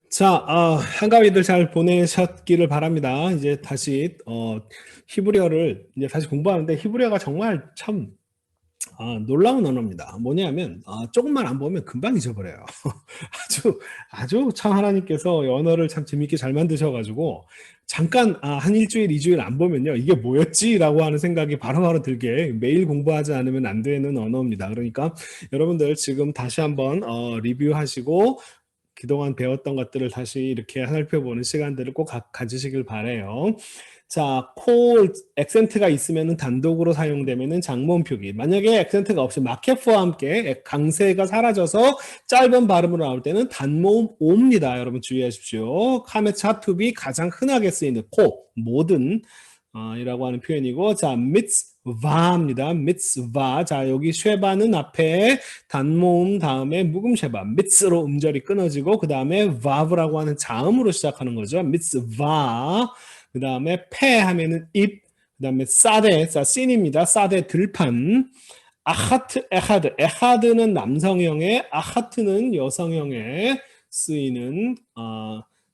자, 한가위들 잘 보내셨기를 바랍니다. 이제 다시 히브리어를 이제 다시 공부하는데 히브리어가 정말 참 놀라운 언어입니다. 뭐냐면 조금만 안 보면 금방 잊어버려요. 아주 아주 참 하나님께서 이 언어를 참 재밌게 잘 만드셔가지고 잠깐 한 일주일, 이주일 안 보면요 이게 뭐였지라고 하는 생각이 바로바로 들게 매일 공부하지 않으면 안 되는 언어입니다. 그러니까 여러분들 지금 다시 한번 리뷰하시고 그동안 배웠던 것들을 다시 이렇게 살펴보는 시간들을 꼭 가지시길 바래요. 자, 콜 액센트가 있으면 단독으로 사용되면 장모음 표기. 만약에 액센트가 없이 마켓포와 함께 강세가 사라져서 짧은 발음으로 나올 때는 단모음 오입니다. 여러분 주의하십시오. 카메차 투비 가장 흔하게 쓰이는 코, 모든 이라고 하는 표현이고, 자, 미츠바입니다. 미츠바. 자, 여기 쉐바는 앞에 단모음 다음에 묵음 쉐바. 미츠로 음절이 끊어지고, 그 다음에 바브라고 하는 자음으로 시작하는 거죠. 미츠바. 그 다음에 페 하면은 입. 그 다음에 사데, 자, 씬입니다. 사데 들판. 아하트, 에하드. 에하드는 남성형의, 아하트는 여성형에 쓰이는,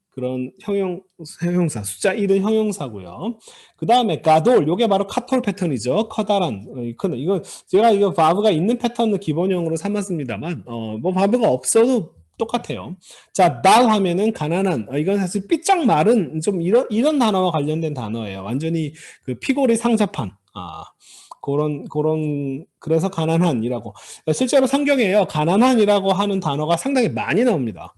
그런 형용사, 숫자 1은 형용사고요. 그 다음에 가돌, 요게 바로 카톨 패턴이죠. 커다란. 이거 제가 이거 바브가 있는 패턴을 기본형으로 삼았습니다만, 뭐 바브가 없어도 똑같아요. 자, 달 하면은 가난한. 이건 사실 삐쩍 마른 좀 이런 단어와 관련된 단어예요. 완전히 그 피골이 상접한. 그래서 가난한이라고. 실제로 성경에요. 가난한이라고 하는 단어가 상당히 많이 나옵니다.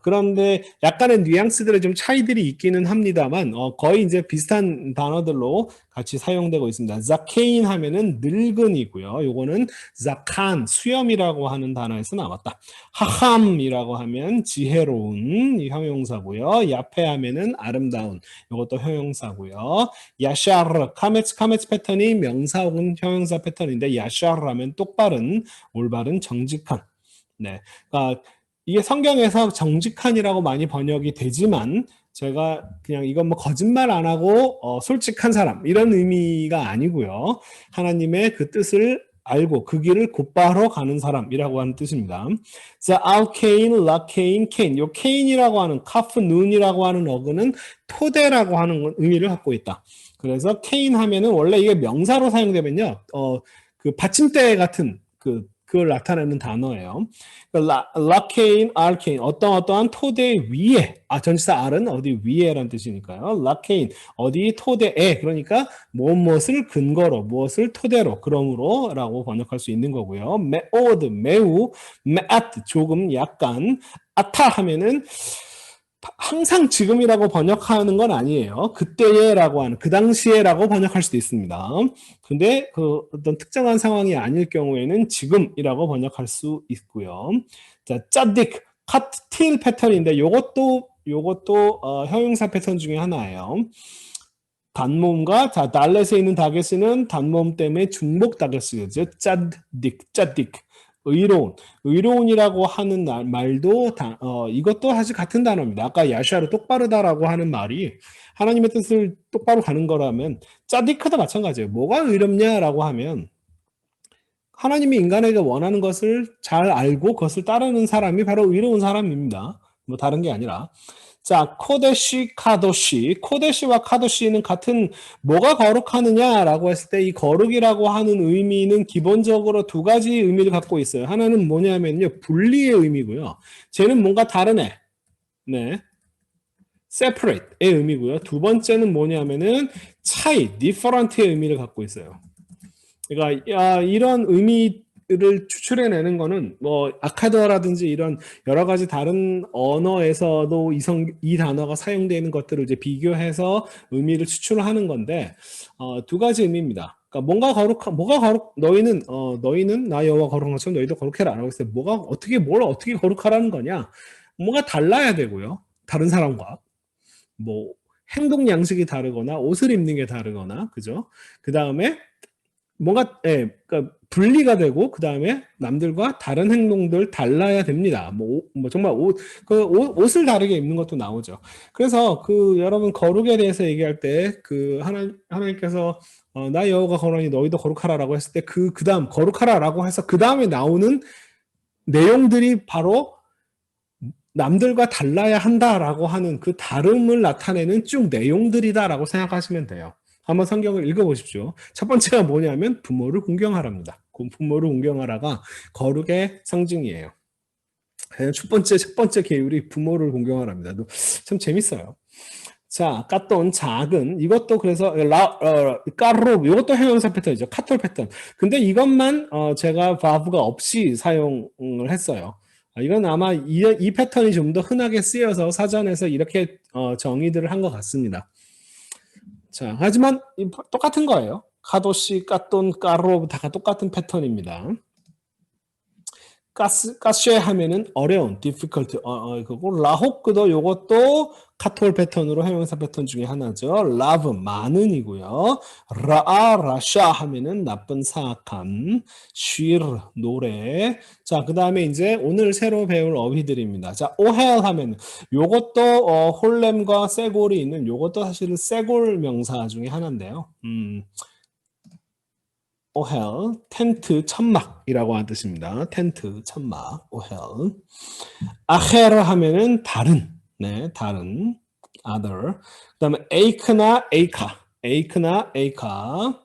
그런데 약간의 뉘앙스들의 좀 차이들이 있기는 합니다만, 거의 이제 비슷한 단어들로 같이 사용되고 있습니다. 자케인 하면은 늙은이고요. 요거는 자칸, 수염이라고 하는 단어에서 나왔다. 하함이라고 하면 지혜로운 이 형용사고요. 야페 하면은 아름다운, 요것도 형용사고요. 야샤르, 카메츠 패턴이 명사 혹은 형용사 패턴인데, 야샤르 하면 똑바른, 올바른, 정직한. 네. 그러니까 이게 성경에서 정직한이라고 많이 번역이 되지만 제가 그냥 이건 뭐 거짓말 안 하고 솔직한 사람 이런 의미가 아니고요. 하나님의 그 뜻을 알고 그 길을 곧바로 가는 사람이라고 하는 뜻입니다. 자, 알케인, 라케인, 케인. 요 케인이라고 하는 카프 눈이라고 하는 어근은 토대라고 하는 의미를 갖고 있다. 그래서 케인 하면은 원래 이게 명사로 사용되면요. 그 받침대 같은 그걸 나타내는 단어예요. 라케인, 알케인, 어떠한 토대 위에, 전치사 R은 어디 위에라는 뜻이니까요. 라케인, 어디 토대에, 그러니까 무엇을 근거로, 무엇을 토대로, 그러므로 라고 번역할 수 있는 거고요. 메오드, 매우, 메앗, 조금, 약간, 아타 하면은 항상 지금이라고 번역하는 건 아니에요. 그때에라고 하는, 그 당시에라고 번역할 수도 있습니다. 근데 그 어떤 특정한 상황이 아닐 경우에는 지금이라고 번역할 수 있고요. 자, 짜딕, 카틸 패턴인데 요것도 형용사 패턴 중에 하나예요. 단모음과 자, 달렛에 있는 다겟은 단모음 때문에 중복 다겟이죠. 짜딕. 의로운이라고 하는 말도 이것도 사실 같은 단어입니다. 아까 야샤로 똑바르다라고 하는 말이 하나님의 뜻을 똑바로 가는 거라면 짜디크도 마찬가지예요. 뭐가 의롭냐라고 하면 하나님이 인간에게 원하는 것을 잘 알고 그것을 따르는 사람이 바로 의로운 사람입니다. 뭐 다른 게 아니라. 자, 코데시, 카도시. 코데시와 카도시는 같은 뭐가 거룩하느냐라고 했을 때 이 거룩이라고 하는 의미는 기본적으로 두 가지 의미를 갖고 있어요. 하나는 뭐냐면요. 분리의 의미고요. 쟤는 뭔가 다른 애. 네. separate의 의미고요. 두 번째는 뭐냐면은 차이, different의 의미를 갖고 있어요. 그러니까 이런 의미를 추출해내는 거는 뭐 아카드어라든지 이런 여러 가지 다른 언어에서도 이 단어가 사용되는 것들을 이제 비교해서 의미를 추출하는 건데 두 가지 의미입니다. 그러니까 너희는 나 여호와 거룩한 것처럼 너희도 거룩해라라고 했을 때 뭘 어떻게 거룩하라는 거냐? 뭐가 달라야 되고요. 다른 사람과 뭐 행동 양식이 다르거나 옷을 입는 게 다르거나 그죠? 그 다음에 뭔가 그러니까 분리가 되고 그 다음에 남들과 다른 행동들 달라야 됩니다. 뭐 정말 옷을 다르게 입는 것도 나오죠. 그래서 그 여러분 거룩에 대해서 얘기할 때 그 하나님께서 나 여호와가 거룩하니 너희도 거룩하라라고 했을 때 그다음 거룩하라라고 해서 그 다음에 나오는 내용들이 바로 남들과 달라야 한다라고 하는 그 다름을 나타내는 쭉 내용들이다라고 생각하시면 돼요. 한번 성경을 읽어보십시오. 첫 번째가 뭐냐면 부모를 공경하랍니다. 부모를 공경하라가 거룩의 상징이에요. 그냥 첫 번째 계율이 부모를 공경하랍니다. 참 재밌어요. 자, 까돈 작은 이것도 그래서 까르 이것도 형용사 패턴이죠. 카톨 패턴. 근데 이것만 제가 바브가 없이 사용을 했어요. 이건 아마 이 패턴이 좀 더 흔하게 쓰여서 사전에서 이렇게 정의들을 한 것 같습니다. 자, 하지만 똑같은 거예요. 카도시, 까돈, 까로 다 똑같은 패턴입니다. 가스에 하면은 어려운, difficult, 그거 라호크도 요것도 카톨 패턴으로 형용사 패턴 중에 하나죠. love, 많은이고요. 라샤 하면은 나쁜, 사악한, 쉬르, 노래. 자, 그 다음에 이제 오늘 새로 배울 어휘들입니다. 자, 오헬 하면 요것도 홀렘과 쇠골이 있는 요것도 사실은 쇠골 명사 중에 하나인데요. 오헬, 텐트, 천막이라고 하는 뜻입니다. 텐트, 천막, 오헬. 아헤르 하면은 다른, 네, 다른, other. 그 다음에 에이크나 에이카, 에이크나 에이카.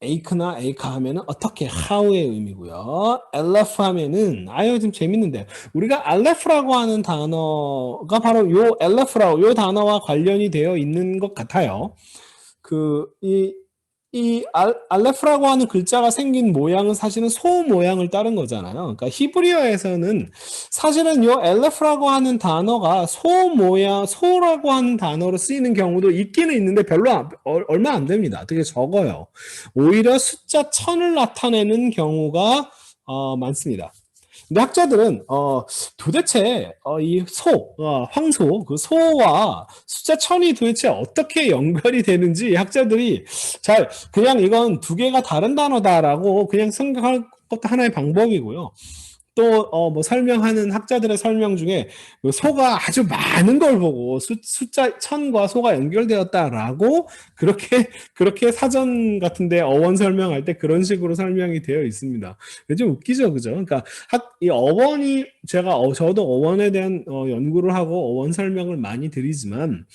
에이크나 에이카 하면은 어떻게, how의 의미고요. 엘레프 하면은, 아유, 좀 재밌는데요. 우리가 알레프라고 하는 단어가 바로 요 엘레프라고, 요 단어와 관련이 되어 있는 것 같아요. 이 알레프라고 하는 글자가 생긴 모양은 사실은 소 모양을 따른 거잖아요. 그러니까 히브리어에서는 사실은 요 엘레프라고 하는 단어가 소 모양, 소라고 하는 단어로 쓰이는 경우도 있기는 있는데 별로 얼마 안 됩니다. 되게 적어요. 오히려 숫자 1000을 나타내는 경우가 많습니다. 근데 학자들은 도대체 이 황소, 그 소와 숫자 1000이 도대체 어떻게 연결이 되는지 학자들이 잘 그냥 이건 두 개가 다른 단어다라고 그냥 생각할 것도 하나의 방법이고요. 또 뭐 설명하는 학자들의 설명 중에 그 소가 아주 많은 걸 보고 숫자 1000과 소가 연결되었다라고 그렇게 사전 같은데 어원 설명할 때 그런 식으로 설명이 되어 있습니다. 좀 웃기죠, 그죠? 그러니까 이 어원이 저도 어원에 대한 연구를 하고 어원 설명을 많이 드리지만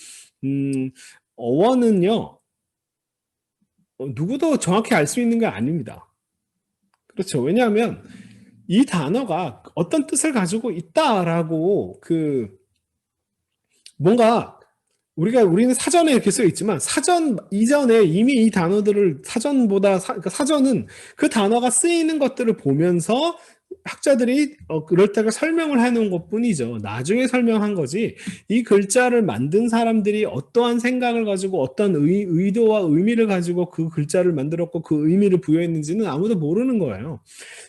어원은요 누구도 정확히 알 수 있는 게 아닙니다. 그렇죠. 왜냐하면 이 단어가 어떤 뜻을 가지고 있다라고 뭔가 우리는 사전에 이렇게 써 있지만 사전 이전에 이미 이 단어들을 그러니까 사전은 그 단어가 쓰이는 것들을 보면서 학자들이 그럴 때가 설명을 해놓은 것뿐이죠. 나중에 설명한 거지. 이 글자를 만든 사람들이 어떠한 생각을 가지고 어떤 의도와 의미를 가지고 그 글자를 만들었고 그 의미를 부여했는지는 아무도 모르는 거예요.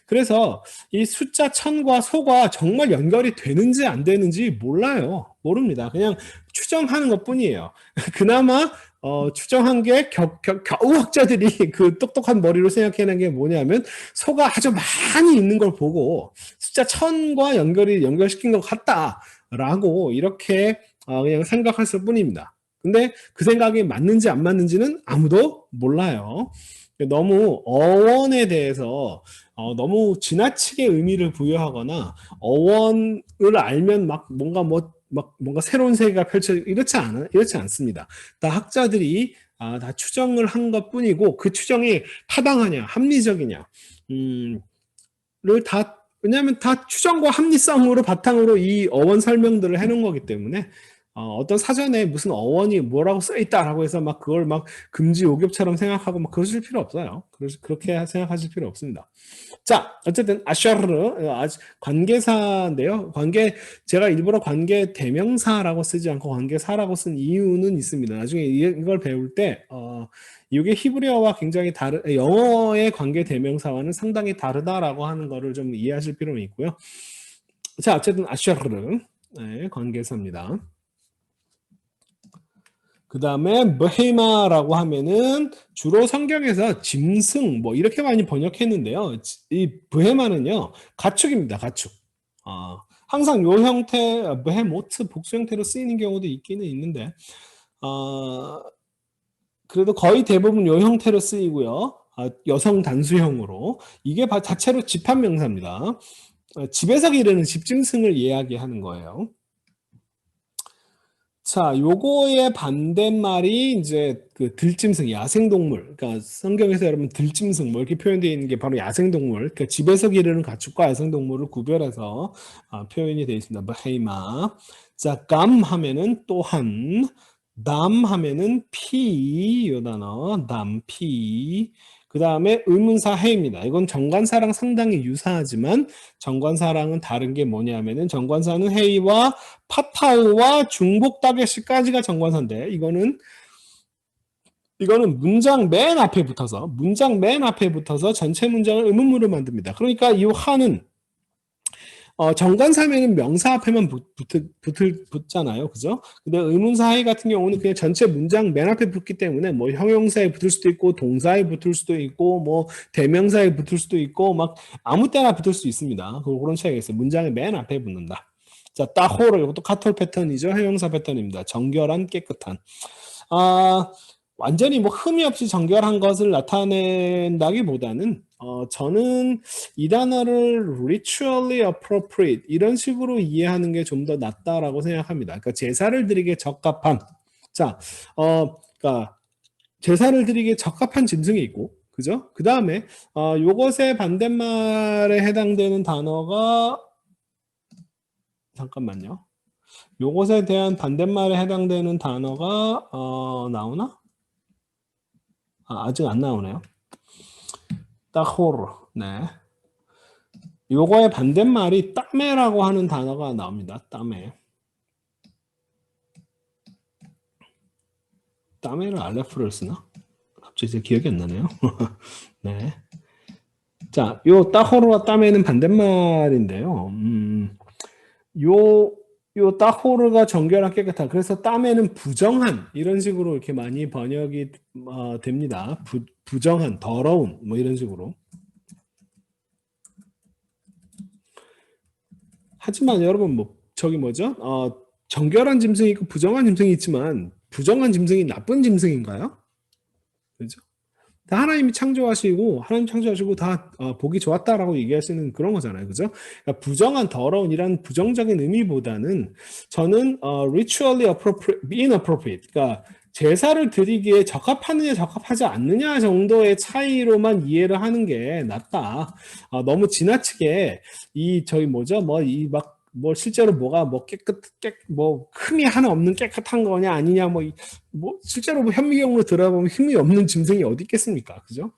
그래서 이 숫자 1000과 소가 정말 연결이 되는지 안 되는지 몰라요. 모릅니다. 그냥 추정하는 것뿐이에요. 그나마 추정한 게 겨우 학자들이 그 똑똑한 머리로 생각해낸 게 뭐냐면 소가 아주 많이 있는 걸 보고 숫자 1000과 연결시킨 것 같다라고 이렇게 그냥 생각했을 뿐입니다. 근데 그 생각이 맞는지 안 맞는지는 아무도 몰라요. 너무 어원에 대해서 너무 지나치게 의미를 부여하거나 어원을 알면 막 뭔가 새로운 세계가 이렇지 않습니다. 다 학자들이 다 추정을 한 것뿐이고 그 추정이 타당하냐, 합리적이냐, 왜냐하면 다 추정과 합리성으로 바탕으로 이 어원 설명들을 해놓은 거기 때문에 어떤 사전에 무슨 어원이 뭐라고 써 있다라고 해서 막 그걸 막 금지 오겹처럼 생각하고 막 그러실 필요 없어요. 그렇게 생각하실 필요 없습니다. 자, 어쨌든 아샤르 관계사인데요. 제가 일부러 관계 대명사라고 쓰지 않고 관계사라고 쓴 이유는 있습니다. 나중에 이걸 배울 때 이게 히브리어와 굉장히 영어의 관계 대명사와는 상당히 다르다라고 하는 거를 좀 이해하실 필요는 있고요. 자, 어쨌든 아샤르 관계사입니다. 그 다음에 베헤마라고 하면은 주로 성경에서 짐승 뭐 이렇게 많이 번역했는데요. 이 베헤마는요 가축입니다. 가축. 항상 요 형태 베헤모트 복수 형태로 쓰이는 경우도 있기는 있는데 그래도 거의 대부분 요 형태로 쓰이고요. 여성 단수형으로 이게 자체로 집합명사입니다. 집에서 기르는 집짐승을 이야기하는 거예요. 자, 요거의 반대말이 이제 그 들짐승, 야생동물. 그러니까 성경에서 여러분 들짐승 뭐 이렇게 표현되어 있는 게 바로 야생동물. 그러니까 집에서 기르는 가축과 야생동물을 구별해서 표현이 되어 있습니다. 베헤마. 자, 감 하면은 또한, 담 하면은 피, 요 단어, 담피. 그 다음에 의문사 해입니다. 이건 정관사랑 상당히 유사하지만 정관사랑은 다른 게 뭐냐면은 정관사는 해이와 파타우와 중복 타겟시까지가 정관사인데 이거는 문장 맨 앞에 붙어서 전체 문장을 의문문으로 만듭니다. 그러니까 이 하는 정관사면은 명사 앞에만 붙잖아요. 그죠? 근데 의문사 하이 같은 경우는 그냥 전체 문장 맨 앞에 붙기 때문에 뭐 형용사에 붙을 수도 있고 동사에 붙을 수도 있고 뭐 대명사에 붙을 수도 있고 막 아무 때나 붙을 수 있습니다. 그런 차이가 있어요. 문장의 맨 앞에 붙는다. 자, 따호로 이것도 카톨 패턴이죠. 형용사 패턴입니다. 정결한, 깨끗한. 완전히 뭐 흠이 없이 정결한 것을 나타낸다기보다는 저는 이 단어를 ritually appropriate 이런 식으로 이해하는 게 좀 더 낫다라고 생각합니다. 그러니까 제사를 드리기에 적합한 자, 그러니까 제사를 드리기에 적합한 짐승이 있고 그죠? 그 다음에 요것의 반대말에 해당되는 단어가 잠깐만요. 요것에 대한 반대말에 해당되는 단어가 나오나? 아직 안 나오네요. 따호르. 네. 요거의 반대말이 따메라고 하는 단어가 나옵니다. 따메. 따메를 알레프를 쓰나? 갑자기 제 기억이 안 나네요. 네. 자, 요 따호르와 따메는 반대말인데요. 요 따호르가 정결한 깨끗한 그래서 따메는 부정한 이런 식으로 이렇게 많이 번역이 됩니다. 부정한 더러운 뭐 이런 식으로. 하지만 여러분 뭐 저기 뭐죠? 정결한 짐승이 있고 부정한 짐승이 있지만 부정한 짐승이 나쁜 짐승인가요? 그죠? 다 하나님이 창조하시고 하나님 창조하시고 다 보기 좋았다라고 얘기할 수 있는 그런 거잖아요. 그죠? 그러니까 부정한 더러운 이란 부정적인 의미보다는 저는 ritually appropriate, inappropriate 그러니까 제사를 드리기에 적합하느냐 적합하지 않느냐 정도의 차이로만 이해를 하는 게 낫다. 너무 지나치게 이 저희 뭐죠? 뭐 실제로 뭐가 뭐 뭐 흠이 하나 없는 깨끗한 거냐 아니냐 뭐 실제로 뭐 현미경으로 들어보면 흠이 없는 짐승이 어디 있겠습니까? 그죠?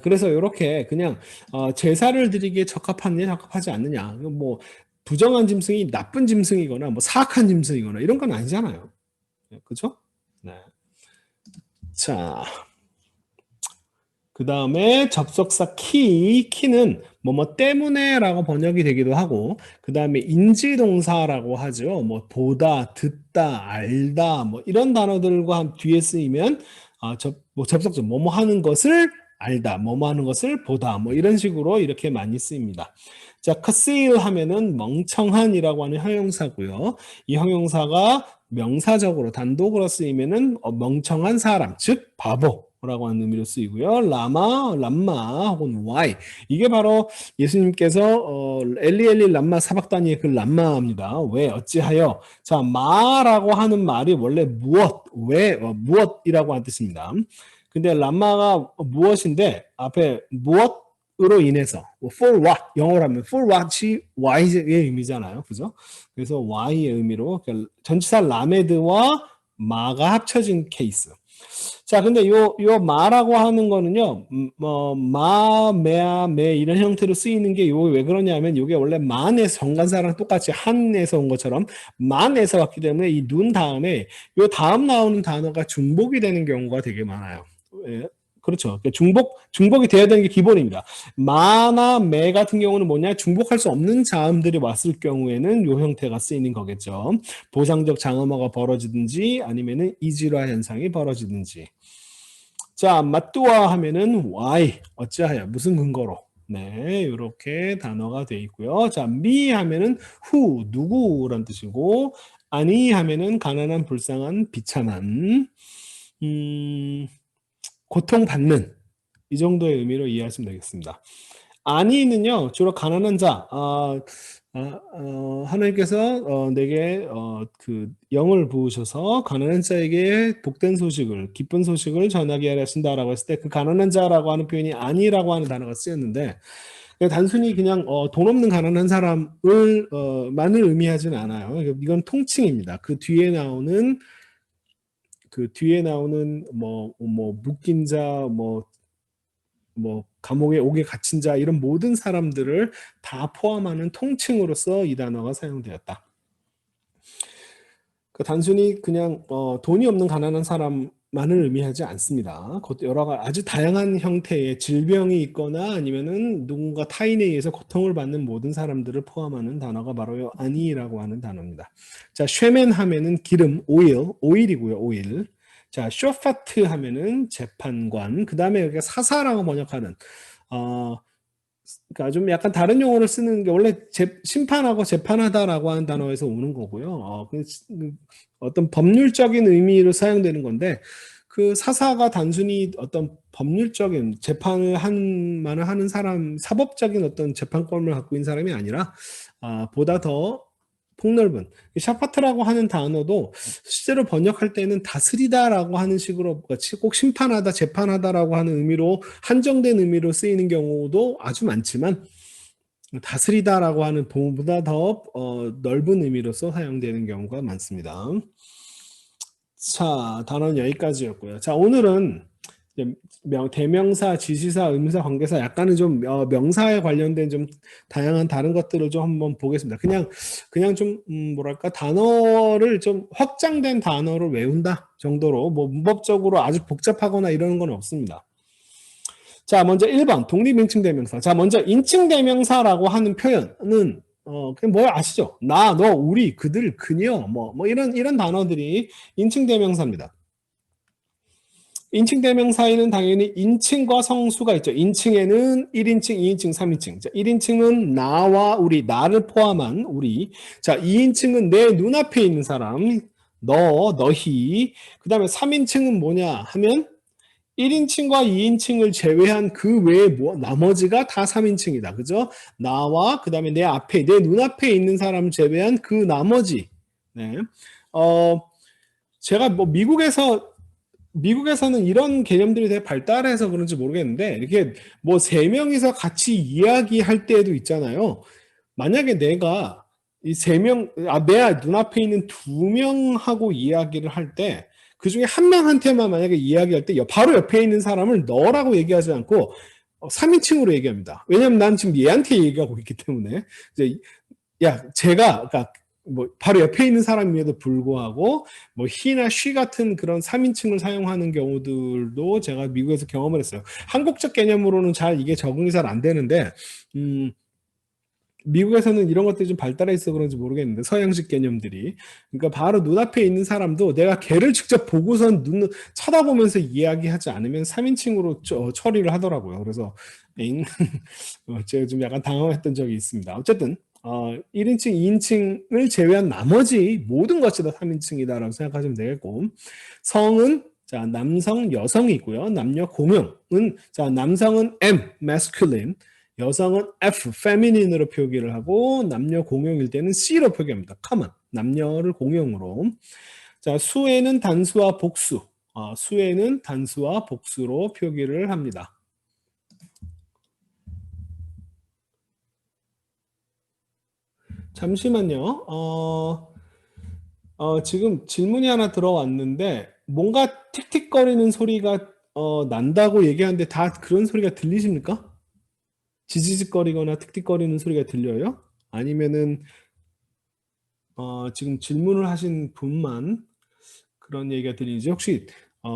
그래서 이렇게 그냥 제사를 드리기에 적합하느냐 적합하지 않느냐 뭐 부정한 짐승이 나쁜 짐승이거나 뭐 사악한 짐승이거나 이런 건 아니잖아요. 그죠? 네. 자, 그 다음에 접속사 키는 뭐뭐 때문에라고 번역이 되기도 하고 그 다음에 인지동사라고 하죠. 뭐 보다, 듣다, 알다 뭐 이런 단어들과 뒤에 쓰이면 뭐 접속사 뭐뭐 하는 것을 알다, 뭐뭐 하는 것을 보다 뭐 이런 식으로 이렇게 많이 쓰입니다. 자, conceal 하면은 멍청한이라고 하는 형용사고요. 이 형용사가 명사적으로 단독으로 쓰이면은 멍청한 사람, 즉 바보라고 하는 의미로 쓰이고요. 람마 혹은 why 이게 바로 예수님께서 엘리 람마 사박다니의 그 람마입니다. 왜 어찌하여 자 마라고 하는 말이 원래 무엇 왜 무엇이라고 하는 뜻입니다. 근데 람마가 무엇인데 앞에 무엇으로 인해서 for what 영어로 하면 for what이 why의 의미잖아요. 그죠? 그래서 why의 의미로 전치사 라메드와 마가 합쳐진 케이스. 자, 근데 요 마라고 하는 거는요, 메 이런 형태로 쓰이는 게 요 왜 그러냐면 요게 원래 만에서 정관사랑 똑같이 한에서 온 것처럼 만에서 왔기 때문에 이 눈 다음에 요 다음 나오는 단어가 중복이 되는 경우가 되게 많아요. 예, 그렇죠. 중복이 돼야 되는 게 기본입니다. 마나 매 같은 경우는 뭐냐? 중복할 수 없는 자음들이 왔을 경우에는 요 형태가 쓰이는 거겠죠. 보상적 장엄화가 벌어지든지 아니면은 이질화 현상이 벌어지든지. 자, 맞두아 하면은 why, 어찌하여, 무슨 근거로. 네, 이렇게 단어가 되어 있고요. 자, 미 하면은 who, 누구란 뜻이고, 아니 하면은 가난한, 불쌍한, 비참한, 고통받는 이 정도의 의미로 이해하시면 되겠습니다. 아니는요, 주로 가난한 자, 하나님께서 내게 그 영을 부으셔서 가난한 자에게 복된 소식을, 기쁜 소식을 전하게 하려 하신다라고 했을 때 그 가난한 자라고 하는 표현이 아니라고 하는 단어가 쓰였는데 그냥 단순히 그냥 돈 없는 가난한 사람을 만을 의미하지는 않아요. 이건 통칭입니다. 그 뒤에 나오는 뭐 묶인 자, 뭐 감옥에 옥에 갇힌 자 이런 모든 사람들을 다 포함하는 통칭으로서 이 단어가 사용되었다. 그 단순히 그냥 돈이 없는 가난한 사람만을 의미하지 않습니다. 아주 다양한 형태의 질병이 있거나 아니면은 누군가 타인에 의해서 고통을 받는 모든 사람들을 포함하는 단어가 바로 아니라고 하는 단어입니다. 자, 쉐멘 하면은 기름, 오일이고요, 오일. 자, 쇼파트 하면은 재판관. 그 다음에 여기가 사사라고 번역하는 그러니까 좀 약간 다른 용어를 쓰는 게 원래 심판하고 재판하다라고 하는 단어에서 오는 거고요. 어떤 법률적인 의미로 사용되는 건데 그 사사가 단순히 어떤 법률적인 재판을 만을 하는 사람, 사법적인 어떤 재판권을 갖고 있는 사람이 아니라 보다 더 폭넓은 샤파트라고 하는 단어도 실제로 번역할 때는 다스리다라고 하는 식으로 꼭 심판하다, 재판하다라고 하는 의미로 한정된 의미로 쓰이는 경우도 아주 많지만 다스리다라고 하는 보다 더 넓은 의미로서 사용되는 경우가 많습니다. 자, 단어는 여기까지였고요. 자, 오늘은 대명사, 지시사, 의문사, 관계사 약간은 좀 명사에 관련된 좀 다양한 다른 것들을 좀 한번 보겠습니다. 그냥 좀 뭐랄까 단어를 좀 확장된 단어를 외운다 정도로 뭐 문법적으로 아주 복잡하거나 이러는 건 없습니다. 자, 먼저 1번 독립인칭대명사. 자, 먼저 인칭대명사라고 하는 표현은 그냥 뭘 아시죠? 나, 너, 우리, 그들, 그녀, 뭐 이런 단어들이 인칭대명사입니다. 인칭대명사에는 당연히 인칭과 성수가 있죠. 인칭에는 1인칭, 2인칭, 3인칭. 자, 1인칭은 나와 우리, 나를 포함한 우리. 자, 2인칭은 내 눈앞에 있는 사람, 너희. 그 다음에 3인칭은 뭐냐 하면 1인칭과 2인칭을 제외한 그 외에 나머지가 다 3인칭이다. 그죠? 나와 그 다음에 내 눈앞에 있는 사람을 제외한 그 나머지. 네. 제가 뭐 미국에서는 이런 개념들이 되게 발달해서 그런지 모르겠는데 이렇게 뭐 세 명이서 같이 이야기할 때도 있잖아요. 만약에 내가 이 세 명, 내 눈앞에 있는 두 명하고 이야기를 할 때 그 중에 한 명한테만 만약에 이야기할 때 바로 옆에 있는 사람을 너라고 얘기하지 않고 3인칭으로 얘기합니다. 왜냐면 난 지금 얘한테 얘기하고 있기 때문에 이제 그러니까 뭐 바로 옆에 있는 사람임에도 불구하고 뭐 he나 she 같은 그런 3인칭을 사용하는 경우들도 제가 미국에서 경험을 했어요. 한국적 개념으로는 이게 적응이 잘 안 되는데 미국에서는 이런 것들이 좀 발달해 있어 그런지 모르겠는데 서양식 개념들이 그러니까 바로 눈앞에 있는 사람도 내가 걔를 직접 보고선 쳐다보면서 이야기하지 않으면 3인칭으로 처리를 하더라고요. 그래서 제가 좀 약간 당황했던 적이 있습니다. 어쨌든 1인칭, 2인칭을 제외한 나머지 모든 것이 다 3인칭이다라고 생각하시면 되겠고 성은 자 남성, 여성이 있고요. 남녀 공용은 자 남성은 M, masculine 여성은 F, feminine으로 표기를 하고 남녀 공용일 때는 C로 표기합니다. common, 남녀를 공용으로. 자, 수에는 단수와 복수, 수에는 단수와 복수로 표기를 합니다. 잠시만요. 지금 질문이 하나 들어왔는데 뭔가 틱틱거리는 소리가 난다고 얘기하는데 다 그런 소리가 들리십니까? 지지직거리거나 틱틱거리는 소리가 들려요? 아니면은 지금 질문을 하신 분만 그런 얘기가 들리지 혹시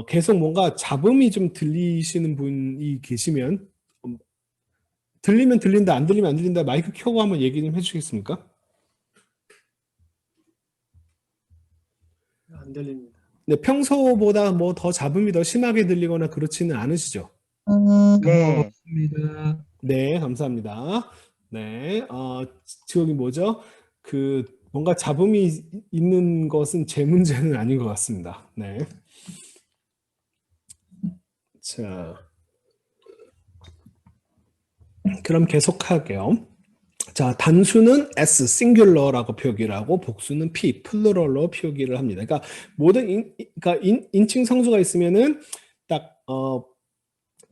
계속 뭔가 잡음이 좀 들리시는 분이 계시면 들리면 들린다 안 들리면 안 들린다 마이크 켜고 한번 얘기 좀 해주시겠습니까? 안 들립니다. 네, 평소보다 뭐 더 잡음이 더 심하게 들리거나 그렇지는 않으시죠? 네. 맞습니다. 네, 감사합니다. 네, 저기 뭐죠? 뭔가 잡음이 있는 것은 제 문제는 아닌 것 같습니다. 네. 자. 그럼 계속할게요. 자, 단수는 S, 싱귤러라고 표기를 하고 복수는 P, 플루럴로 표기를 합니다. 그러니까 모든 그러니까 인칭 성수가 있으면은 딱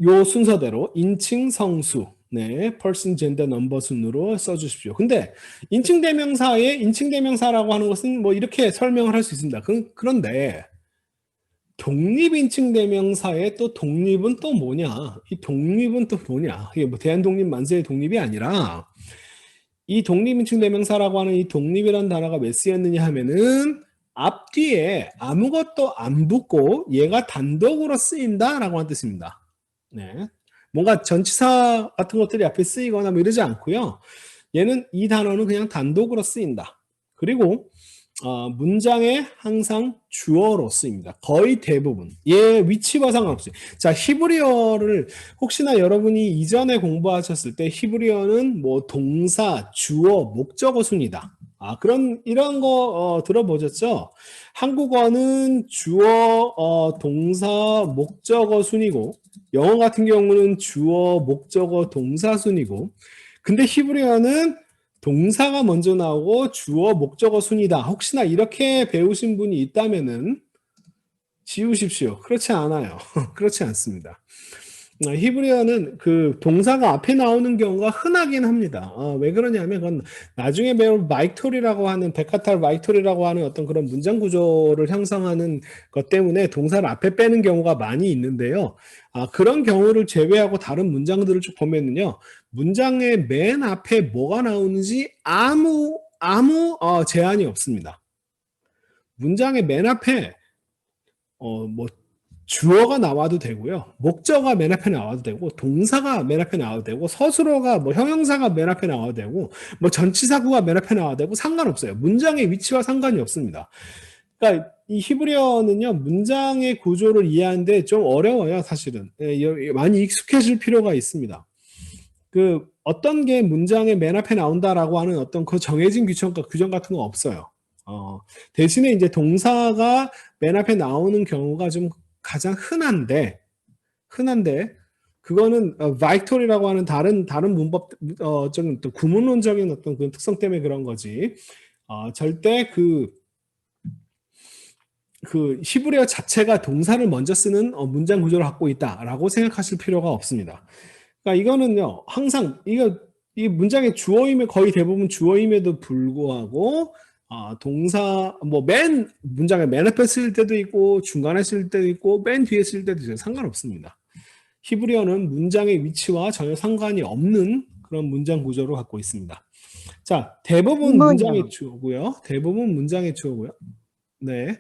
요 순서대로 인칭 성수, 네, person, gender, number 순으로 써주십시오. 근데 인칭 대명사에 인칭 대명사라고 하는 것은 뭐 이렇게 설명을 할 수 있습니다. 그런데 독립인칭 대명사의 또 독립은 또 뭐냐? 이 독립은 또 뭐냐? 이게 뭐 대한독립 만세의 독립이 아니라 이 독립인칭 대명사라고 하는 이 독립이라는 단어가 왜 쓰였느냐 하면은 앞뒤에 아무것도 안 붙고 얘가 단독으로 쓰인다라고 하는 뜻입니다. 네. 뭔가 전치사 같은 것들이 앞에 쓰이거나 뭐 이러지 않고요. 얘는 이 단어는 그냥 단독으로 쓰인다. 그리고 문장에 항상 주어로 쓰입니다. 거의 대부분. 얘 위치와 상관없어요. 자, 히브리어를 혹시나 여러분이 이전에 공부하셨을 때 히브리어는 뭐 동사, 주어, 목적어 순이다. 이런 거 들어보셨죠? 한국어는 주어, 동사, 목적어 순이고 영어 같은 경우는 주어, 목적어, 동사 순이고 근데 히브리어는 동사가 먼저 나오고 주어, 목적어 순이다. 혹시나 이렇게 배우신 분이 있다면은 지우십시오. 그렇지 않아요. 그렇지 않습니다. 히브리어는 그 동사가 앞에 나오는 경우가 흔하긴 합니다. 왜 그러냐면 그건 나중에 배울 마이토리라고 하는 베카탈 마이토리라고 하는 어떤 그런 문장 구조를 형성하는 것 때문에 동사를 앞에 빼는 경우가 많이 있는데요. 그런 경우를 제외하고 다른 문장들을 쭉 보면은요. 문장의 맨 앞에 뭐가 나오는지 아무 제한이 없습니다. 문장의 맨 앞에 뭐 주어가 나와도 되고요. 목적어가 맨 앞에 나와도 되고, 동사가 맨 앞에 나와도 되고, 서술어가 뭐 형용사가 맨 앞에 나와도 되고, 뭐 전치사구가 맨 앞에 나와도 되고 상관없어요. 문장의 위치와 상관이 없습니다. 그러니까 이 히브리어는요, 문장의 구조를 이해하는데 좀 어려워요, 사실은. 많이 익숙해질 필요가 있습니다. 그 어떤 게 문장의 맨 앞에 나온다라고 하는 어떤 그 정해진 규정 같은 거 없어요. 대신에 이제 동사가 맨 앞에 나오는 경우가 좀 가장 흔한데 그거는 바이톨이라고 하는 다른 문법 좀 또 구문론적인 어떤 그 특성 때문에 그런 거지. 절대 그 히브리어 자체가 동사를 먼저 쓰는 문장 구조를 갖고 있다라고 생각하실 필요가 없습니다. 그러니까 이거는요, 항상 이 문장의 주어임에 거의 대부분 주어임에도 불구하고 동사 뭐 맨 문장의 맨 앞에 쓸 때도 있고 중간에 쓸 때도 있고 맨 뒤에 쓸 때도 있어요. 상관없습니다. 히브리어는 문장의 위치와 전혀 상관이 없는 그런 문장 구조를 갖고 있습니다. 자, 대부분 문장의 질문이요. 주어고요. 대부분 문장의 주어고요. 네.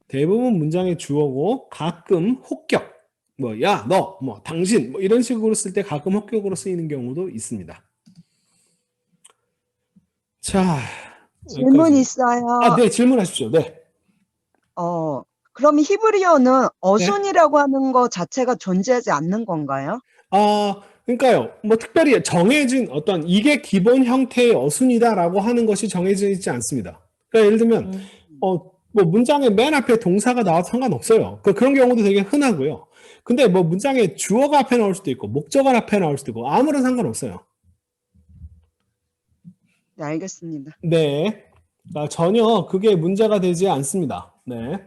대부분 문장의 주어고 가끔 혹격 뭐 야, 너, 뭐 당신 뭐 이런 식으로 쓸 때 가끔 혹격으로 쓰이는 경우도 있습니다. 자, 질문 여기까지. 있어요. 네, 질문하십시오. 네. 그럼 히브리어는 네. 어순이라고 하는 거 자체가 존재하지 않는 건가요? 그러니까요. 뭐 특별히 정해진 어떤 이게 기본 형태의 어순이다라고 하는 것이 정해져 있지 않습니다. 그러니까 예를 들면 음, 뭐 문장의 맨 앞에 동사가 나와도 상관없어요. 그런 경우도 되게 흔하고요. 근데 뭐 문장에 주어가 앞에 나올 수도 있고 목적어가 앞에 나올 수도 있고 아무런 상관없어요. 네, 알겠습니다. 네. 전혀 그게 문제가 되지 않습니다. 네.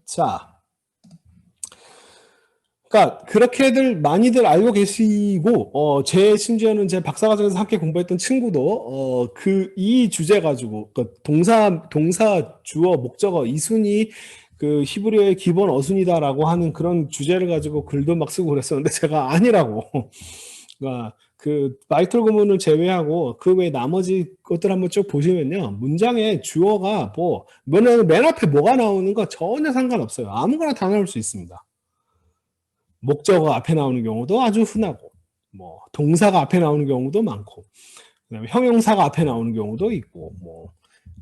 자, 그러니까 그렇게들 많이들 알고 계시고 제 심지어는 제 박사과정에서 함께 공부했던 친구도 이 주제 가지고 동사 주어 목적어 이 순이 그 히브리어의 기본 어순이다라고 하는 그런 주제를 가지고 글도 막 쓰고 그랬었는데 제가 아니라고. 그러니까 그 바이털 구문을 제외하고 그 외 나머지 것들 한번 쭉 보시면요. 문장의 주어가 맨 앞에 뭐가 나오는 거 전혀 상관없어요. 아무거나 다 나올 수 있습니다. 목적어 앞에 나오는 경우도 아주 흔하고, 뭐 동사가 앞에 나오는 경우도 많고, 그다음에 형용사가 앞에 나오는 경우도 있고,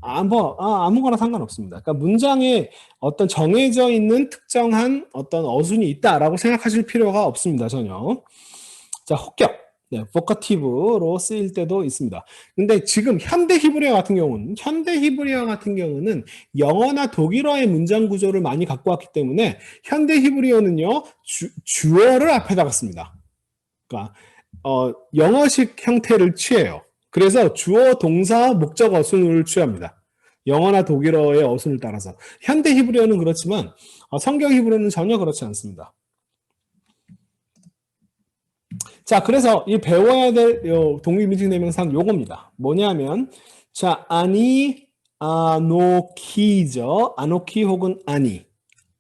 아무거나 상관없습니다. 그러니까 문장에 어떤 정해져 있는 특정한 어떤 어순이 있다라고 생각하실 필요가 없습니다, 전혀. 자, 혹격. 네, vocativ로 쓰일 때도 있습니다. 근데 지금 현대 히브리어 같은 경우는 영어나 독일어의 문장 구조를 많이 갖고 왔기 때문에 현대 히브리어는요, 주어를 앞에다가 씁니다. 그러니까 영어식 형태를 취해요. 그래서 주어, 동사, 목적, 어순을 취합니다. 영어나 독일어의 어순을 따라서. 현대 히브리어는 그렇지만 성경 히브리어는 전혀 그렇지 않습니다. 자, 그래서 이 배워야 될 독립인칭대명사는 요겁니다. 뭐냐면, 자, 아노키죠. 아노키 혹은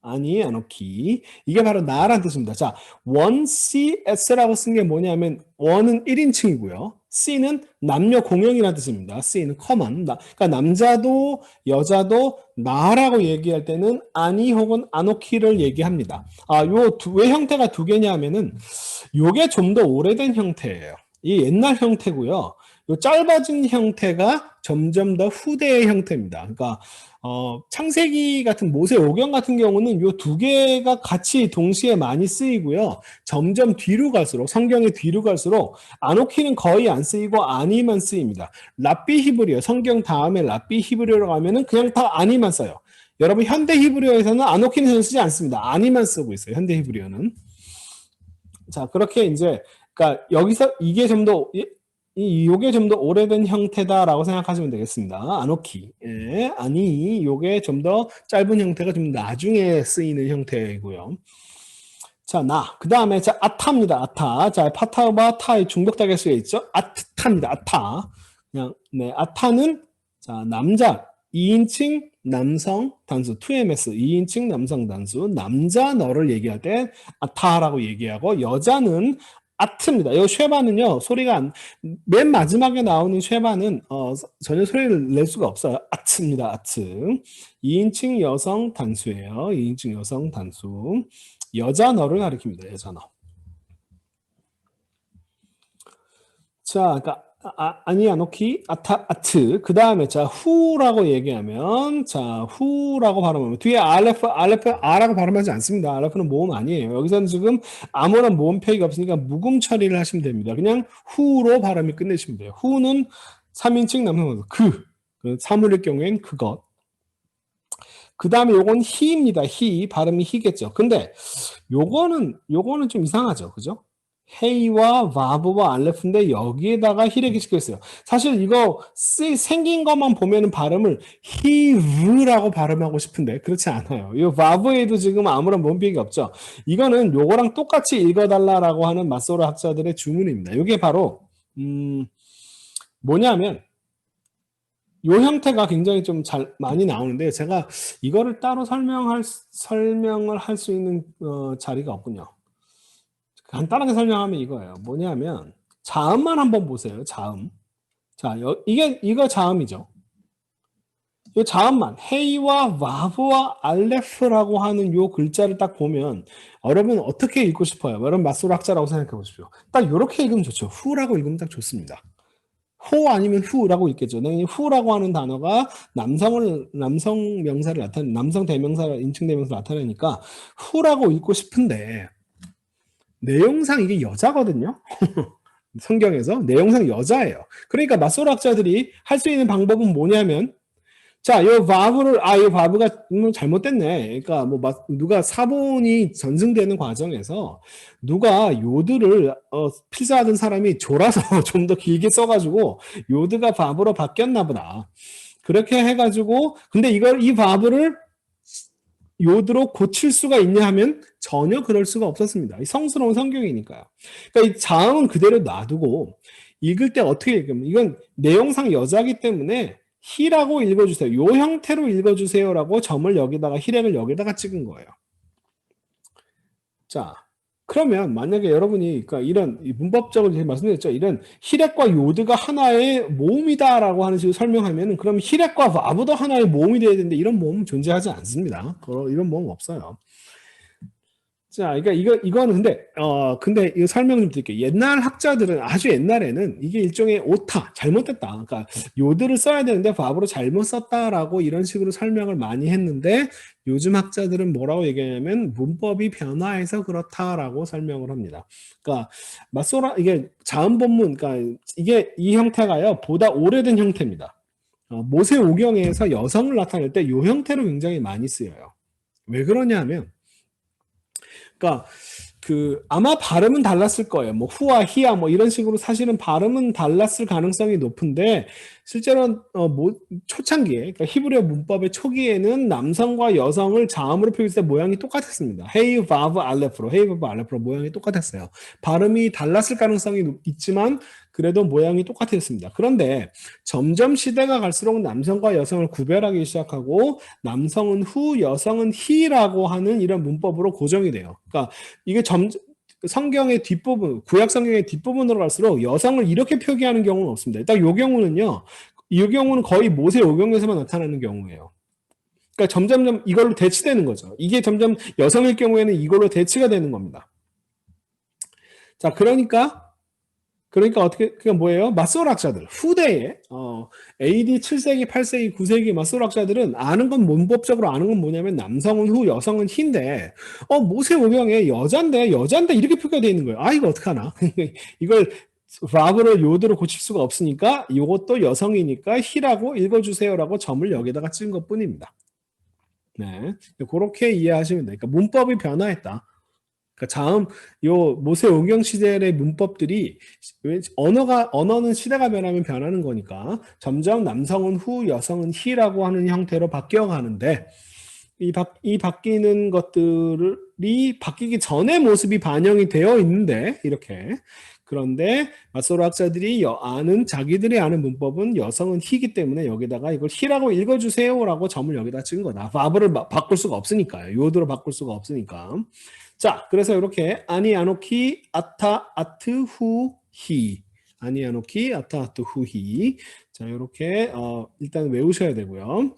아노키. 이게 바로 나란 뜻입니다. 자, 원, C, S라고 쓴 게 뭐냐면, 원은 1인칭이고요. C는 남녀 공용이라는 뜻입니다. C는 common. 그러니까 남자도 여자도 나라고 얘기할 때는 아니 혹은 아노키를 얘기합니다. 왜 형태가 두 개냐면은, 요게 좀 더 오래된 형태예요. 이 옛날 형태고요. 요 짧아진 형태가 점점 더 후대의 형태입니다. 그러니까 창세기 같은 모세오경 같은 경우는 요 두 개가 같이 동시에 많이 쓰이고요. 점점 뒤로 갈수록 성경의 뒤로 갈수록 아노키는 거의 안 쓰이고 아니만 쓰입니다. 랍비 히브리어 성경 다음에 랍비 히브리어로 가면은 그냥 다 아니만 써요. 여러분 현대 히브리어에서는 아노키는 쓰지 않습니다. 아니만 쓰고 있어요. 현대 히브리어는. 자, 그렇게 이제, 그러니까 여기서 이게 좀 더, 요게 좀 더 오래된 형태다라고 생각하시면 되겠습니다. 아노키. 예, 아니, 요게 좀 더 짧은 형태가 좀 나중에 쓰이는 형태이고요. 자, 그 다음에, 자, 아타입니다. 아타. 자, 파타와 타의 중복다개수에 있죠? 아타입니다. 아타. 그냥, 네, 아타는, 자, 남자, 2인칭 남성 단수 2ms 2인칭 남성 단수 남자 너를 얘기할 때 아타라고 얘기하고 여자는 아트입니다. 이 쉐바는요 소리가 맨 마지막에 나오는 쉐바는 전혀 소리를 낼 수가 없어요. 아트입니다. 아트 2인칭 여성 단수예요. 2인칭 여성 단수 여자 너를 가리킵니다. 여자 너. 자, 그러니까 아니 아노키 아트 그 다음에 자 후라고 얘기하면 자 후라고 발음하면 뒤에 알레프 아라고 발음하지 않습니다. 알레프는 모음 아니에요. 여기서는 지금 아무런 모음 표기가 없으니까 묵음 처리를 하시면 됩니다. 그냥 후로 발음이 끝내시면 돼요. 후는 3인칭 남성 그 사물일 경우엔 그것. 그 다음에 요건 히입니다. 히 발음이 히겠죠. 근데 요거는 좀 이상하죠. 그죠? 헤이와 바브와 알레프인데 여기에다가 히레기 시켰어요. 사실 이거 생긴 것만 보면은 발음을 히브라고 발음하고 싶은데 그렇지 않아요. 이 바브에도 지금 아무런 문법이 없죠. 이거는 요거랑 똑같이 읽어달라라고 하는 마소르 학자들의 주문입니다. 이게 바로 뭐냐면 요 형태가 굉장히 좀 많이 나오는데 제가 이거를 따로 설명을 할 수 있는 자리가 없군요. 간단하게 설명하면 이거예요. 뭐냐면 자음만 한번 보세요. 자음. 자, 이거 자음이죠. 이 자음만 헤이와 와브와 알레프라고 하는 요 글자를 딱 보면 여러분 어떻게 읽고 싶어요? 여러분 마소르 학자라고 생각해 보십시오. 딱 이렇게 읽으면 좋죠. 후라고 읽으면 딱 좋습니다. 호 아니면 후라고 읽겠죠. 후라고 하는 단어가 남성 명사를 나타내는 남성 대명사 인칭 대명사를 나타내니까 후라고 읽고 싶은데 내용상 이게 여자거든요. 성경에서 내용상 여자예요. 그러니까 마소르 학자들이 할 수 있는 방법은 뭐냐면 자, 이 바브가 잘못됐네. 그러니까 누가 사본이 전승되는 과정에서 누가 요드를 필사하던 사람이 졸아서 좀 더 길게 써가지고 요드가 바브로 바뀌었나 보다. 그렇게 해가지고 근데 이 바브를 요드로 고칠 수가 있냐 하면 전혀 그럴 수가 없었습니다. 성스러운 성경이니까요. 그러니까 이 자음은 그대로 놔두고 읽을 때 어떻게 읽으면 이건 내용상 여자기 때문에 히라고 읽어주세요. 요 형태로 읽어주세요라고 점을 여기다가 히렉을 여기다가 찍은 거예요. 자, 그러면 만약에 여러분이 그러니까 이런 문법적으로 말씀드렸죠. 이런 히렉과 요드가 하나의 모음이다라고 하는 식으로 설명하면은 그럼 히렉과 바브도 하나의 모음이 돼야 되는데 이런 모음은 존재하지 않습니다. 이런 모음 없어요. 자, 그러니까 이거는 근데 이거 설명 좀 드릴게요. 옛날 학자들은 아주 옛날에는 이게 일종의 오타, 잘못됐다. 그러니까 요들을 써야 되는데 바보로 잘못 썼다라고 이런 식으로 설명을 많이 했는데 요즘 학자들은 뭐라고 얘기하냐면 문법이 변화해서 그렇다라고 설명을 합니다. 그러니까 이게 자음 본문, 그러니까 이게 이 형태가요 보다 오래된 형태입니다. 모세오경에서 여성을 나타낼 때 이 형태로 굉장히 많이 쓰여요. 왜 그러냐면 그러니까 아마 발음은 달랐을 거예요. 뭐 후와 히야 뭐 이런 식으로 사실은 발음은 달랐을 가능성이 높은데 실제로 초창기에 그러니까 히브리어 문법의 초기에는 남성과 여성을 자음으로 표기했을 때 모양이 똑같았습니다. 헤이 바브 알레프로, 헤이 바브 알레프로 모양이 똑같았어요. 발음이 달랐을 가능성이 있지만 그래도 모양이 똑같았습니다. 그런데 점점 시대가 갈수록 남성과 여성을 구별하기 시작하고 남성은 후, 여성은 히라고 하는 이런 문법으로 고정이 돼요. 그러니까 이게 성경의 뒷부분, 구약 성경의 뒷부분으로 갈수록 여성을 이렇게 표기하는 경우는 없습니다. 딱 이 경우는요, 이 경우는 거의 모세오경에서만 나타나는 경우예요. 그러니까 점점 이걸로 대치되는 거죠. 이게 점점 여성일 경우에는 이걸로 대치가 되는 겁니다. 자, 그러니까 그게 뭐예요? 맞소로 학자들, 후대에, AD 7세기, 8세기, 9세기 맞소로 학자들은 문법적으로 아는 건 뭐냐면 남성은 후, 여성은 히인데, 모세오경에 여잔데 이렇게 표기가 되어 있는 거예요. 아, 이거 어떡하나? 이걸 바브로 요드로 고칠 수가 없으니까 이것도 여성이니까 히라고 읽어주세요라고 점을 여기다가 찍은 것 뿐입니다. 네. 그렇게 이해하시면 돼요. 그러니까 문법이 변화했다. 그러니까 모세오경 시대의 문법들이 언어는 시대가 변하면 변하는 거니까 점점 남성은 후, 여성은 히라고 하는 형태로 바뀌어가는데 이 바뀌는 것들이 바뀌기 전의 모습이 반영이 되어 있는데 이렇게 그런데 맞소로 학자들이 자기들이 아는 문법은 여성은 히기 때문에 여기다가 이걸 히라고 읽어주세요라고 점을 여기다 찍은 거다. 바브를 바꿀 수가 없으니까요. 요드로 바꿀 수가 없으니까. 자, 그래서 이렇게 아니 아노키 아타 아트 후히 아니 아노키 아타 아트 후히 자, 이렇게 일단 외우셔야 되고요.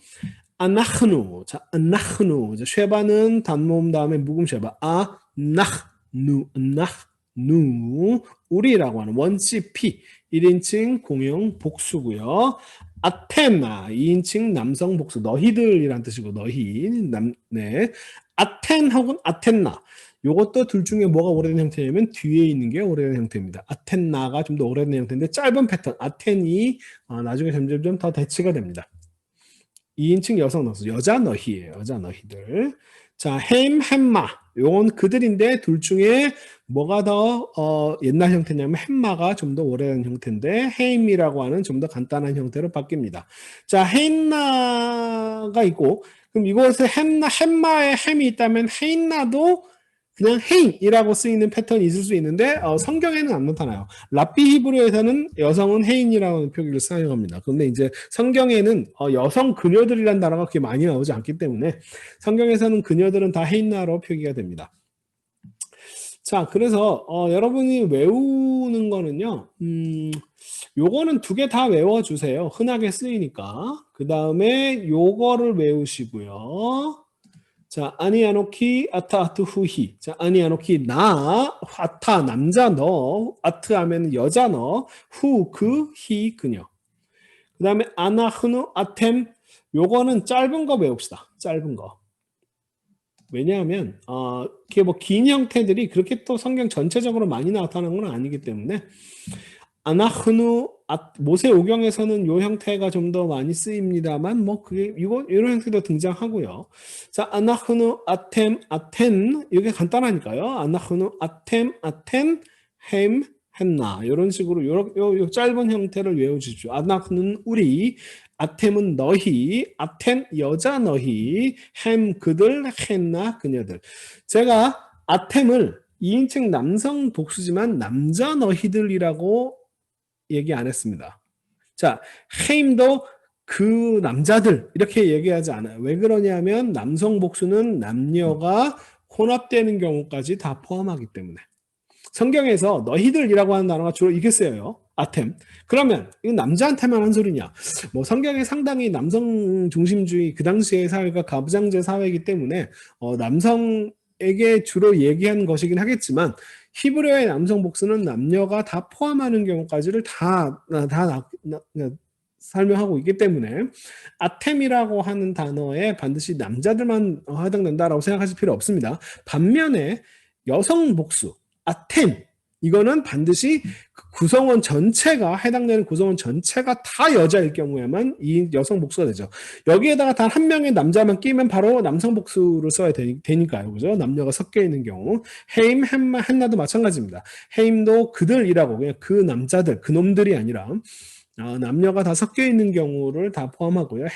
아나흐누 자, 아나흐누 자, 쉐바는 단모음 다음에 묵음 쉐바 아나흐누 우리라고 하는 원시 피 1인칭 공용 복수고요. 아테나 2인칭 남성 복수 너희들이란 뜻이고 너희 네. 아텐 혹은 아텐나 요것도 둘 중에 뭐가 오래된 형태냐면 뒤에 있는 게 오래된 형태입니다. 아텐나가 좀 더 오래된 형태인데 짧은 패턴 아텐이 나중에 점점 더 대치가 됩니다. 2인칭 여성 너스 여자 너희예요. 여자 너희들. 자, 햄마 요건 그들인데 둘 중에 뭐가 더 옛날 형태냐면 햄마가 좀 더 오래된 형태인데 헤임이라고 하는 좀 더 간단한 형태로 바뀝니다. 자, 헤인나가 있고 그럼 이곳에 햄마에 햄이 있다면 헤인나도 그냥 헤인이라고 쓰이는 패턴이 있을 수 있는데 성경에는 안 나타나요. 랍비 히브리어에서는 여성은 헤인이라는 표기를 사용합니다. 그런데 이제 성경에는 여성 그녀들이라는 단어가 그렇게 많이 나오지 않기 때문에 성경에서는 그녀들은 다 헤인나로 표기가 됩니다. 자, 그래서 여러분이 외우는 거는요. 요거는 두 개 다 외워주세요. 흔하게 쓰이니까. 그 다음에 요거를 외우시고요. 자, 아니 아노키 아타 아트 후히. 자, 아니 아노키 나 아타 남자 너 아트 하면 여자 너 후 히 그녀. 그 다음에 아나흐누 아템 요거는 짧은 거 외웁시다. 짧은 거. 왜냐하면 이게 뭐 긴 형태들이 그렇게 또 성경 전체적으로 많이 나타나는 건 아니기 때문에 아나흐누 모세오경에서는 요 형태가 좀 더 많이 쓰입니다만 뭐 그게 이런 형태도 등장하고요. 자, 아나흐누 아템 아텐 이게 간단하니까요. 아나흐누 아템 아텐 햄 했나 이런 식으로 요 짧은 형태를 외워주십시오. 아나흐는 우리 아템은 너희 아텐 여자 너희 햄 그들 했나 그녀들. 제가 아템을 2인칭 남성 복수지만 남자 너희들이라고 얘기 안 했습니다. 자, 헤임도 그 남자들 이렇게 얘기하지 않아요. 왜 그러냐면 남성 복수는 남녀가 혼합되는 경우까지 다 포함하기 때문에. 성경에서 너희들이라고 하는 단어가 주로 이게 쓰여요. 아템. 그러면 이건 남자한테만 한 소리냐? 뭐 성경에 상당히 남성 중심주의 그 당시의 사회가 가부장제 사회이기 때문에 남성 남성에게 주로 얘기한 것이긴 하겠지만 히브리어의 남성 복수는 남녀가 다 포함하는 경우까지를 다 설명하고 있기 때문에 아템이라고 하는 단어에 반드시 남자들만 해당된다라고 생각하실 필요 없습니다. 반면에 여성 복수, 아템 이거는 반드시 구성원 전체가 해당되는 구성원 전체가 다 여자일 경우에만 이 여성 복수가 되죠. 여기에다가 단 한 명의 남자만 끼면 바로 남성 복수를 써야 되니까요. 그죠? 남녀가 섞여 있는 경우. 헤임, 헨나도 마찬가지입니다. 헤임도 그들이라고 그냥 그 남자들, 그 놈들이 아니라 남녀가 다 섞여 있는 경우를 다 포함하고요.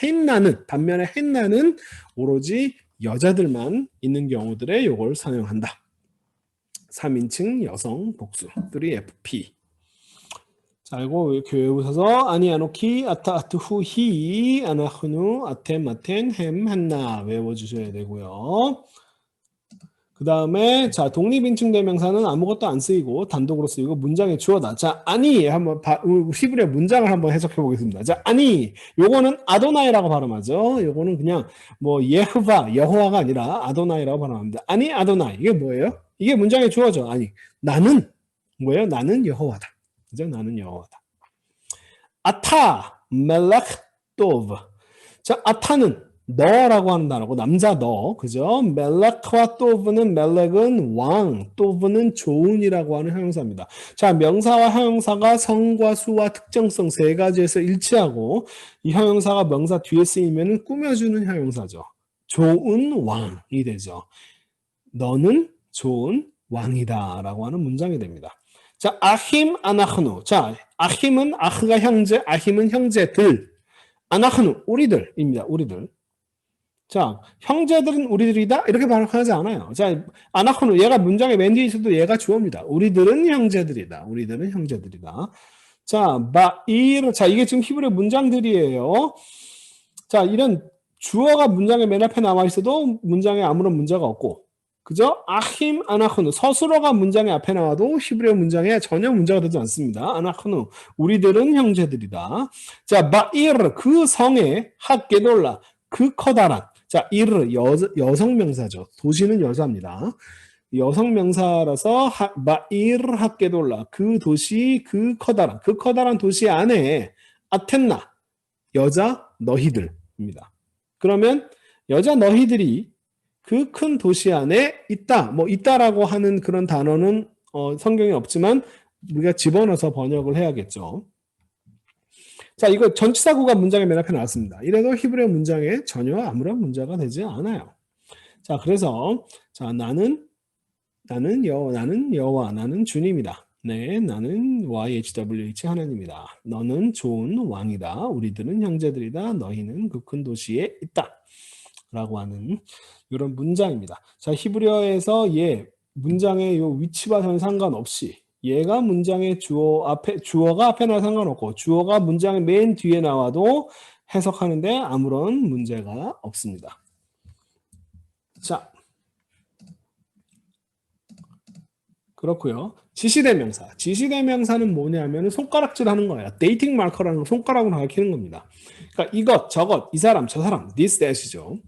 반면에 헨나는 오로지 여자들만 있는 경우들에 이걸 사용한다. 3인칭 여성 복수 3FP. 자, 이거 이렇게 외우셔서 아니 아노키 아타 아트후 히 아나흐누 아템 아텐 햄 한나 외워주셔야 되고요. 그 다음에 자 독립인칭 대명사는 아무것도 안 쓰이고 단독으로 쓰이고 문장의 주어다. 자 아니 한번 히브리어 문장을 한번 해석해 보겠습니다. 자 아니 요거는 아도나이라고 발음하죠. 요거는 그냥 뭐 예흐바 여호와가 아니라 아도나이라고 발음합니다. 아니 아도나이 이게 뭐예요? 이게 문장의 주어죠. 아니 나는 뭐예요? 나는 여호와다. 그죠? 나는 여호와다. 아타 멜렉 또브. 자 아타는 너라고 하는 단어고 남자 너 그죠? 멜렉과 또브는 멜렉은 왕, 또브는 좋은이라고 하는 형용사입니다. 자 명사와 형용사가 성과 수와 특정성 세 가지에서 일치하고 이 형용사가 명사 뒤에 쓰이면 꾸며주는 형용사죠. 좋은 왕이 되죠. 너는 좋은 왕이다라고 하는 문장이 됩니다. 자 아힘 아나흐누. 자 아힘은 아흐가 형제, 아힘은 형제들, 아나흐누 우리들입니다. 우리들. 자, 형제들은 우리들이다? 이렇게 발음하지 않아요. 자, 아나코는 얘가 문장의 맨 뒤에 있어도 얘가 주어입니다. 우리들은 형제들이다. 우리들은 형제들이다. 자, 자, 이게 지금 히브리 문장들이에요. 자, 이런 주어가 문장의 맨 앞에 남아 있어도 문장에 아무런 문제가 없고, 그죠? 아힘, 아나코누. 서술어가 문장의 앞에 나와도 히브리 문장에 전혀 문제가 되지 않습니다. 아나코누. 우리들은 형제들이다. 자, 바이르. 그 성에 핫게돌라. 그 커다란. 자, 이르 여성 명사죠. 도시는 여자입니다. 여성 명사라서 마이르 핫게돌라 그 도시 그 커다란 도시 안에 아텐나 여자 너희들입니다. 그러면 여자 너희들이 그 큰 도시 안에 있다. 뭐 있다라고 하는 그런 단어는 성경에 없지만 우리가 집어넣어서 번역을 해야겠죠. 자, 이거 전치사구가 문장의 맨 앞에 나왔습니다. 이래도 히브리어 문장에 전혀 아무런 문제가 되지 않아요. 자, 그래서 자, 나는 여호와, 나는 주님이다. 네, 나는 YHWH 하나님이다. 너는 좋은 왕이다. 우리들은 형제들이다. 너희는 그 큰 도시에 있다. 라고 하는 이런 문장입니다. 자, 히브리어에서 문장의 요 위치와 전혀 상관없이 얘가 문장의 주어가 앞에 나와 상관없고 주어가 문장의 맨 뒤에 나와도 해석하는데 아무런 문제가 없습니다. 자, 그렇고요. 지시대명사. 지시대명사는 뭐냐면 손가락질 하는 거예요. 데이팅 마커라는 거 손가락으로 가리키는 겁니다. 그러니까 이것, 저것, 이 사람, 저 사람, this, that이죠.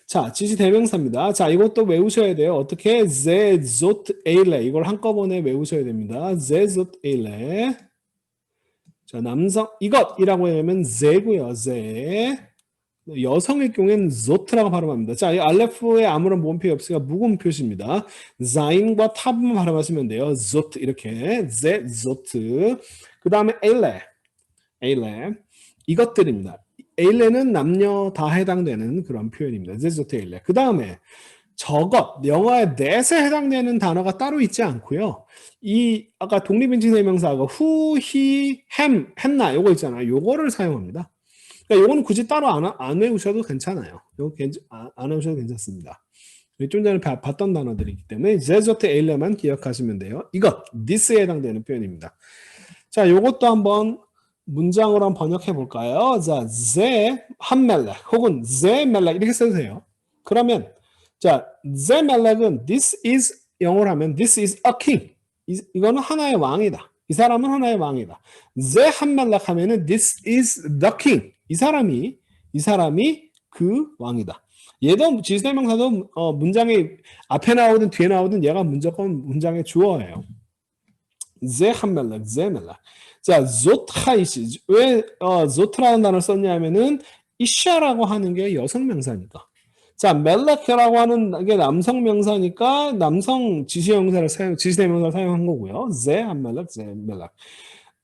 자, 지시대명사입니다. 자, 이것도 외우셔야 돼요. 어떻게? ze, zot, eile. 이걸 한꺼번에 외우셔야 됩니다. ze, zot, eile. 자, 남성, 이것이라고 하면 ze고요. ze. 여성의 경우에는 zot라고 발음합니다. 자, 이 알레프에 아무런 모음표가 없으니까 묵음 표시입니다. za인과 탑만 발음하시면 돼요. zot 이렇게. ze, zot. 그 다음에 eile. 이것들입니다. 에일레는 남녀 다 해당되는 그런 표현입니다. 제조트 에일레. 그 다음에 저것, 영어의 that에 해당되는 단어가 따로 있지 않고요. 이 아까 독립인칭 대명사가 who, he, him, 했나 요거 있잖아요. 요거를 사용합니다. 그러니까 요거는 굳이 따로 안 외우셔도 괜찮아요. 요거 안 외우셔도 괜찮습니다. 좀 전에 봤던 단어들이기 때문에 제조트 에일레만 기억하시면 돼요. 이것, this에 해당되는 표현입니다. 자, 요것도 한번 문장으로 한번 번역해 볼까요? 자, ze 한멜렉 혹은 ze 멜렉 이렇게 써도 돼요. 그러면 자, ze 멜렉은 this is 영어로 하면 this is a king. 이거는 하나의 왕이다. 이 사람은 하나의 왕이다. ze 한멜렉 하면은 this is the king. 이 사람이 그 왕이다. 얘도 지시대명사도 문장에 앞에 나오든 뒤에 나오든 얘가 무조건 문장의 주어예요. 제 한멜락, 제 멜락. 자, 조트하이시. 왜 조트라는 단어를 썼냐면은 이샤라고 하는 게 여성 명사니까. 자, 멜락이라고 하는 게 남성 명사니까 남성 지시대명사를 사용한 거고요. 제 한멜락, 제 멜락.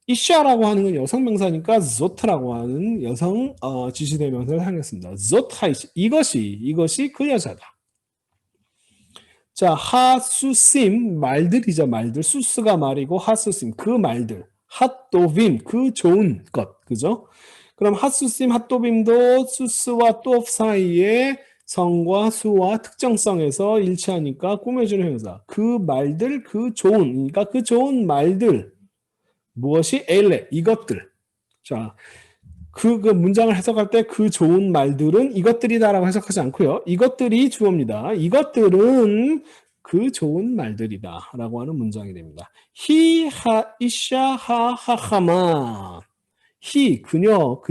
이샤라고 하는 건 여성 명사니까 조트라고 하는 여성 지시대명사를 사용했습니다. 조트하이시. 이것이 그 여자다. 자, 하수심 말들이죠. 말들. 수스가 말이고 하수심 그 말들. 핫도빔 그 좋은 것. 그죠? 그럼 핫수심 핫도빔도 수스와 또 사이에 성과 수와 특정성에서 일치하니까 꾸며주는 형용사. 그 말들 그 좋은 그러니까 그 좋은 말들 무엇이 엘레 이것들. 자, 그 문장을 해석할 때 그 좋은 말들은 이것들이다라고 해석하지 않고요. 이것들이 주어입니다. 이것들은 그 좋은 말들이다라고 하는 문장이 됩니다. 히, 하, 이샤, 하, 하하마. 히, 그녀,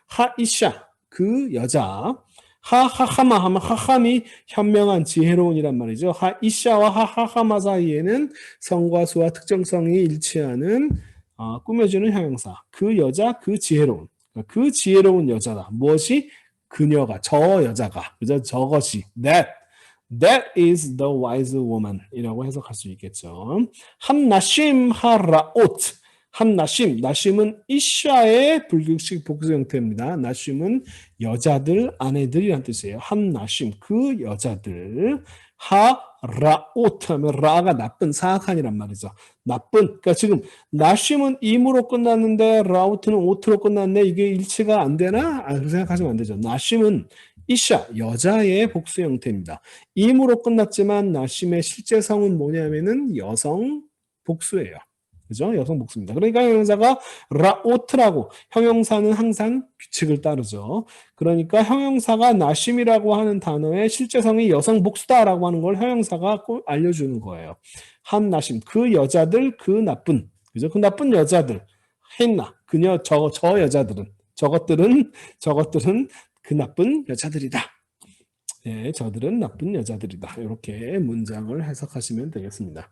하, 이샤, 그 여자. 하, 하하마 하면 하함이 현명한 지혜로운이란 말이죠. 하, 이샤와 하, 하하마 사이에는 성과 수와 특정성이 일치하는 꾸며주는 형용사. 그 여자, 그 지혜로운. 그 지혜로운 여자다. 무엇이? 그녀가, 저 여자가, 그죠? 저것이. That is the wise woman. 이라고 해석할 수 있겠죠. 함나심 하라옷. 나심은 이샤의 불규칙 복수 형태입니다. 나심은 여자들, 아내들이란 뜻이에요. 함나심, 그 여자들. 하라옷 하면 라가 나쁜, 사악한이란 말이죠. 나쁜, 그러니까 지금 나심은 임으로 끝났는데 라우트는 오트로 끝났는데 이게 일치가 안 되나? 그렇게 생각하시면 안 되죠. 나심은 이샤, 여자의 복수 형태입니다. 임으로 끝났지만 나심의 실제 성은 뭐냐면은 여성 복수예요. 그죠? 여성 복수입니다. 그러니까 형용사가 라오트라고, 형용사는 항상 규칙을 따르죠. 그러니까 형용사가 나심이라고 하는 단어의 실제성이 여성 복수다라고 하는 걸 형용사가 꼭 알려주는 거예요. 한나심, 그 여자들, 그 나쁜, 그죠? 그 나쁜 여자들, 했나, 그녀, 저 여자들은, 저것들은 그 나쁜 여자들이다. 네, 저들은 나쁜 여자들이다. 이렇게 문장을 해석하시면 되겠습니다.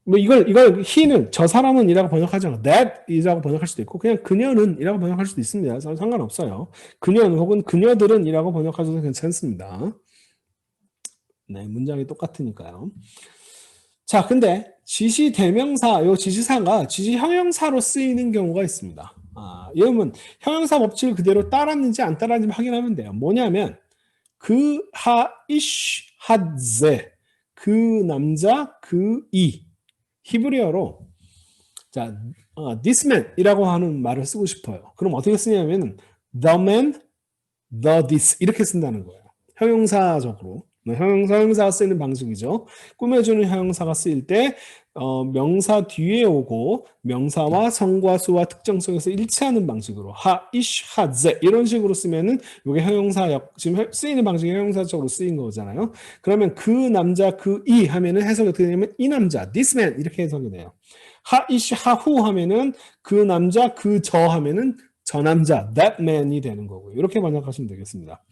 뭐 이걸 he는 저 사람은 이라고 번역하죠. that is라고 번역할 수도 있고 그냥 그녀는 이라고 번역할 수도 있습니다. 상관없어요. 그녀는 혹은 그녀들은 이라고 번역하셔도 괜찮습니다. 네, 문장이 똑같으니까요. 자, 근데 지시 대명사, 요 지시사가 지시 형용사로 쓰이는 경우가 있습니다. 여러분 형용사 법칙을 그대로 따랐는지 안 따랐는지 확인하면 돼요. 뭐냐면 그 하이쉬 하제 그 남자 그 이 히브리어로 자 this man이라고 하는 말을 쓰고 싶어요. 그럼 어떻게 쓰냐면 the man, the this 이렇게 쓴다는 거예요. 형용사적으로 형용사가 쓰이는 방식이죠. 꾸며주는 형용사가 쓰일 때 명사 뒤에 오고 명사와 성과 수와 특정성에서 일치하는 방식으로 하, 이쉬, 하제 이런 식으로 쓰면은 이게 지금 쓰이는 방식이 형용사적으로 쓰인 거잖아요. 그러면 그 남자 그 이 하면은 해석이 어떻게 되냐면 이 남자 this man 이렇게 해석이 돼요. 하, 이쉬, 하후 하면은 그 남자 그 저 하면은 저 남자 that man이 되는 거고요. 이렇게 번역하시면 되겠습니다.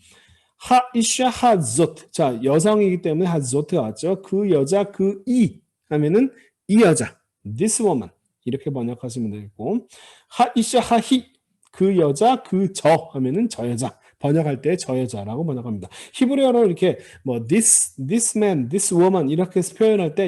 하이샤 하조트. 자, 여성이기 때문에 하조트가 왔죠. 그 여자 그 이 하면은 이 여자 this woman 이렇게 번역하시면 되겠고 하이샤 하히 그 여자 그 저 하면은 저 여자 번역할 때 저 여자라고 번역합니다. 히브리어로 이렇게 뭐 this man, this woman 이렇게 표현할 때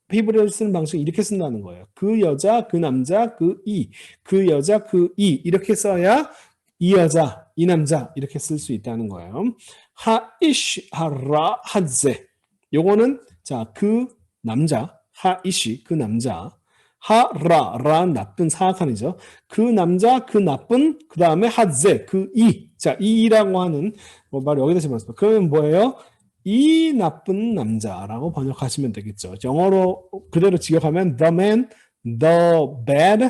히브리어를 쓰는 방식이 이렇게 쓴다는 거예요. 그 여자 그 남자 그 여자 그 이 이렇게 써야 이 여자, 이 남자 이렇게 쓸 수 있다는 거예요. 하이시, 하라, 하제. 요거는 자, 그 남자, 하이시, 그 남자. 하라, 라 나쁜 사악한이죠. 그 남자, 그 나쁜, 그 다음에 하제, 그 이. 자, 이라고 하는 말 여기다 집어넣습니다. 그러면 뭐예요? 이 나쁜 남자라고 번역하시면 되겠죠. 영어로 그대로 직역하면 the man, the bad,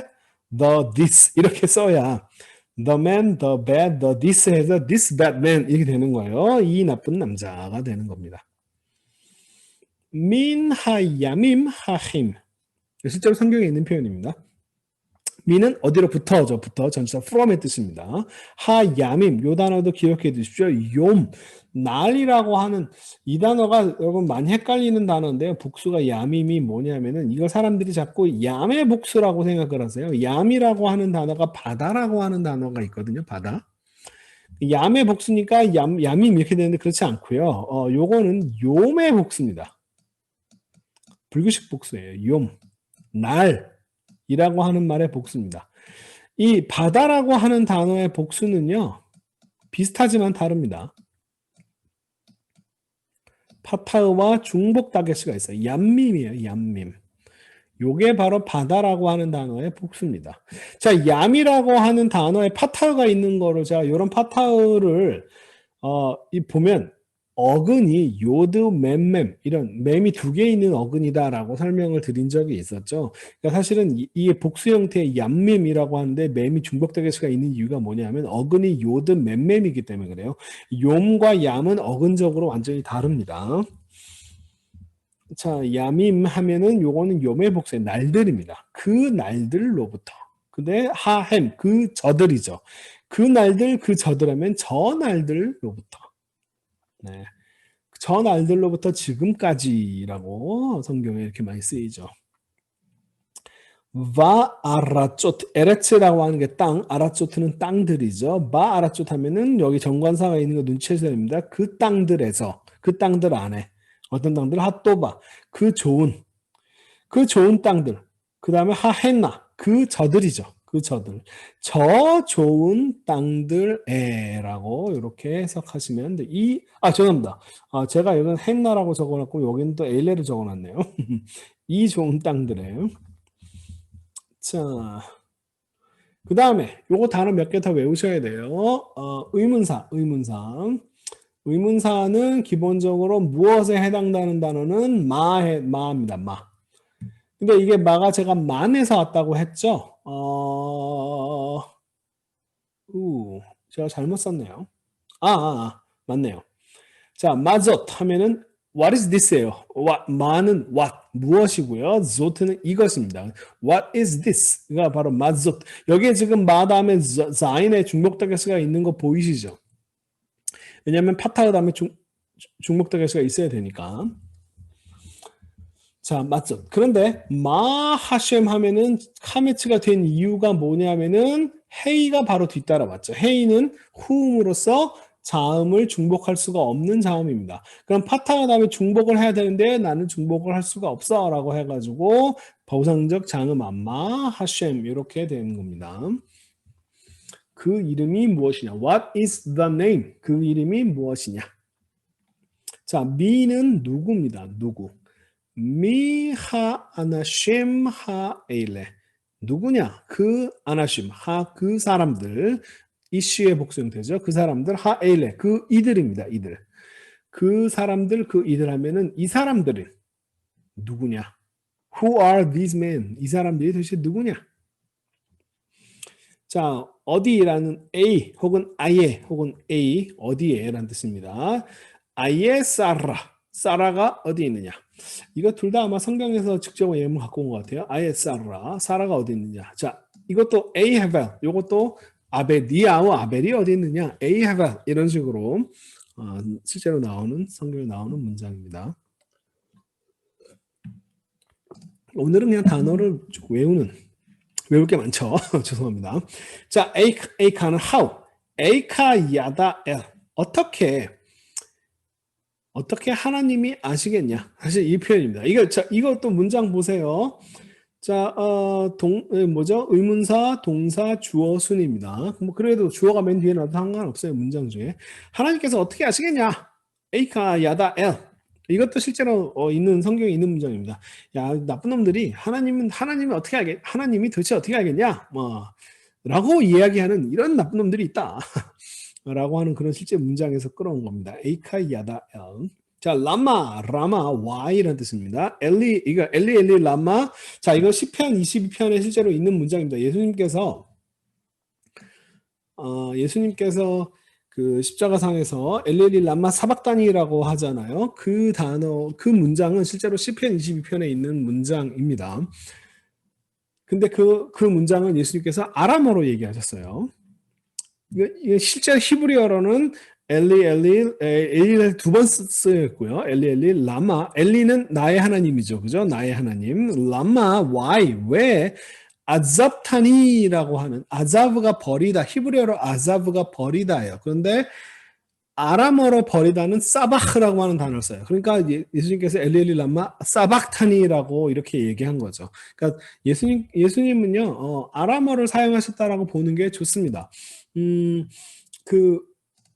the this 이렇게 써야 the man, the bad, the this 해서 this bad man 이렇게 되는 거예요. 이 나쁜 남자가 되는 겁니다. 민 하야밈 하힘 실제로 성경에 있는 표현입니다. 미는 어디로부터죠? 부터 전치사 from의 뜻입니다. 하야밈 요 단어도 기억해 두십시오. 욤 날이라고 하는 이 단어가 여러분 많이 헷갈리는 단어인데요. 복수가 야밈이 뭐냐면은 이거 사람들이 자꾸 얌의 복수라고 생각을 하세요. 얌이라고 하는 단어가 바다라고 하는 단어가 있거든요. 바다. 얌의 복수니까 얌임 이렇게 되는데 그렇지 않고요. 요거는 욤의 복수입니다. 불규칙 복수예요. 욤 날이라고 하는 말의 복수입니다. 이 바다라고 하는 단어의 복수는요. 비슷하지만 다릅니다. 파타우와 중복 타겟시가 있어요. 얌밈이에요. 얌밈. 요게 바로 바다라고 하는 단어의 복수입니다. 자, 얌이라고 하는 단어에 파타우가 있는 거를 제가 이런 파타우를 보면 어근이 요드 맴맴 이런 맴이 두 개 있는 어근이다라고 설명을 드린 적이 있었죠. 그러니까 사실은 이 복수 형태의 얌밈이라고 하는데 맴이 중복되게 수가 있는 이유가 뭐냐면 어근이 요드 맴맴이기 때문에 그래요. 욤과 얌은 어근적으로 완전히 다릅니다. 자, 야밈 하면은 요거는 욤의 복수의 날들입니다. 그 날들로부터. 근데 하햄 그 저들이죠. 그 날들 그 저들 하면 저 날들로부터. 네. 저 날들로부터 지금까지라고 성경에 이렇게 많이 쓰이죠. 바 아라쪼트 에레츠라고 하는 게 땅, 아라쪼트는 땅들이죠. 바 아라쪼트 하면은 여기 정관사가 있는 거 눈치채셔야 됩니다. 그 땅들에서 그 땅들 안에 어떤 땅들 핫도바 그 좋은 땅들 그 다음에 하헨나 그 저들이죠. 그 저들 저 좋은 땅들에라고 이렇게 해석하시면 돼. 죄송합니다. 제가 여기는 헨나라고 적어놨고 여기는 또 에일레를 적어놨네요. 이 좋은 땅들에 자, 그 다음에 요거 단어 몇 개 더 외우셔야 돼요. 의문사는 기본적으로 무엇에 해당되는 단어는 마입니다. 마. 근데 이게 마가 제가 만에서 왔다고 했죠. 제가 잘못 썼네요. 맞네요. 자, 마젓 하면은 what is this예요. 마는 what 무엇이고요. zot는 이것입니다. What is this가 바로 마젓. 여기에 지금 마 다음에 자인의 중복되게스가 있는 거 보이시죠? 왜냐하면 파타르 다음에 중복되게스가 있어야 되니까. 자, 맞죠. 그런데 마 하셴 하면은 카메츠가 된 이유가 뭐냐면은 헤이가 바로 뒤따라 왔죠. 헤이는 후음으로써 자음을 중복할 수가 없는 자음입니다. 그럼 파타가 다음에 중복을 해야 되는데 나는 중복을 할 수가 없어 라고 해가지고 보상적 자음 안마 하셴 이렇게 되는 겁니다. 그 이름이 무엇이냐? What is the name? 그 이름이 무엇이냐? 자, 미는 누구입니다. 누구? 미하 아나심 하에일레 누구냐? 그 아나심 그 사람들 이슈의 복수 형태죠. 그 사람들 하에일레 그 이들입니다. 이들 그 사람들 그 이들 하면은 이 사람들은 누구냐? Who are these men? 이 사람들이 도대체 누구냐? 자, 어디라는 A 혹은 아예 혹은 A 어디에 라는 뜻입니다. 아예 사라가 어디 있느냐? 이거 둘 다 아마 성경에서 직접 예문 갖고 온 것 같아요. 아예 사라가 어디 있느냐? 자, 이것도 에이헤벨, 이것도 아베디아와 아벨이 어디 있느냐? 에이헤벨 이런 식으로 실제로 성경에 나오는 문장입니다. 오늘은 그냥 단어를 외울 게 많죠. 죄송합니다. 자, 에이카는 how, 에이카 야다 엘 어떻게 하나님이 아시겠냐? 사실 이 표현입니다. 이것도 문장 보세요. 자, 의문사, 동사, 주어, 순입니다. 뭐 그래도 주어가 맨 뒤에 나도 상관없어요. 문장 중에. 하나님께서 어떻게 아시겠냐? 에이카 야다 엘. 이것도 실제로 있는 성경에 있는 문장입니다. 야, 나쁜 놈들이 하나님이 도대체 어떻게 알겠냐? 라고 이야기하는 이런 나쁜 놈들이 있다. 라고 하는 그런 실제 문장에서 끌어온 겁니다. 에이카 야다 엘. 자, 라마 Y라는 뜻입니다. 엘리 라마. 자, 이거 시편 22편에 실제로 있는 문장입니다. 예수님께서 그 십자가상에서 엘리 라마 사박다니라고 하잖아요. 그 문장은 실제로 시편 22편에 있는 문장입니다. 근데 그 문장은 예수님께서 아람어로 얘기하셨어요. 이게 실제 히브리어로는 엘리를 두 번 쓰였고요. 엘리 라마. 엘리는 나의 하나님이죠. 그죠? 나의 하나님. 라마 why 왜 아잡타니라고 하는 아자브가 버리다. 히브리어로 아자브가 버리다예요. 그런데 아람어로 버리다는 사바흐라고 하는 단어를 써요. 그러니까 예수님께서 엘리 라마 사박타니라고 이렇게 얘기한 거죠. 그러니까 예수님은요 아람어를 사용하셨다라고 보는 게 좋습니다. 그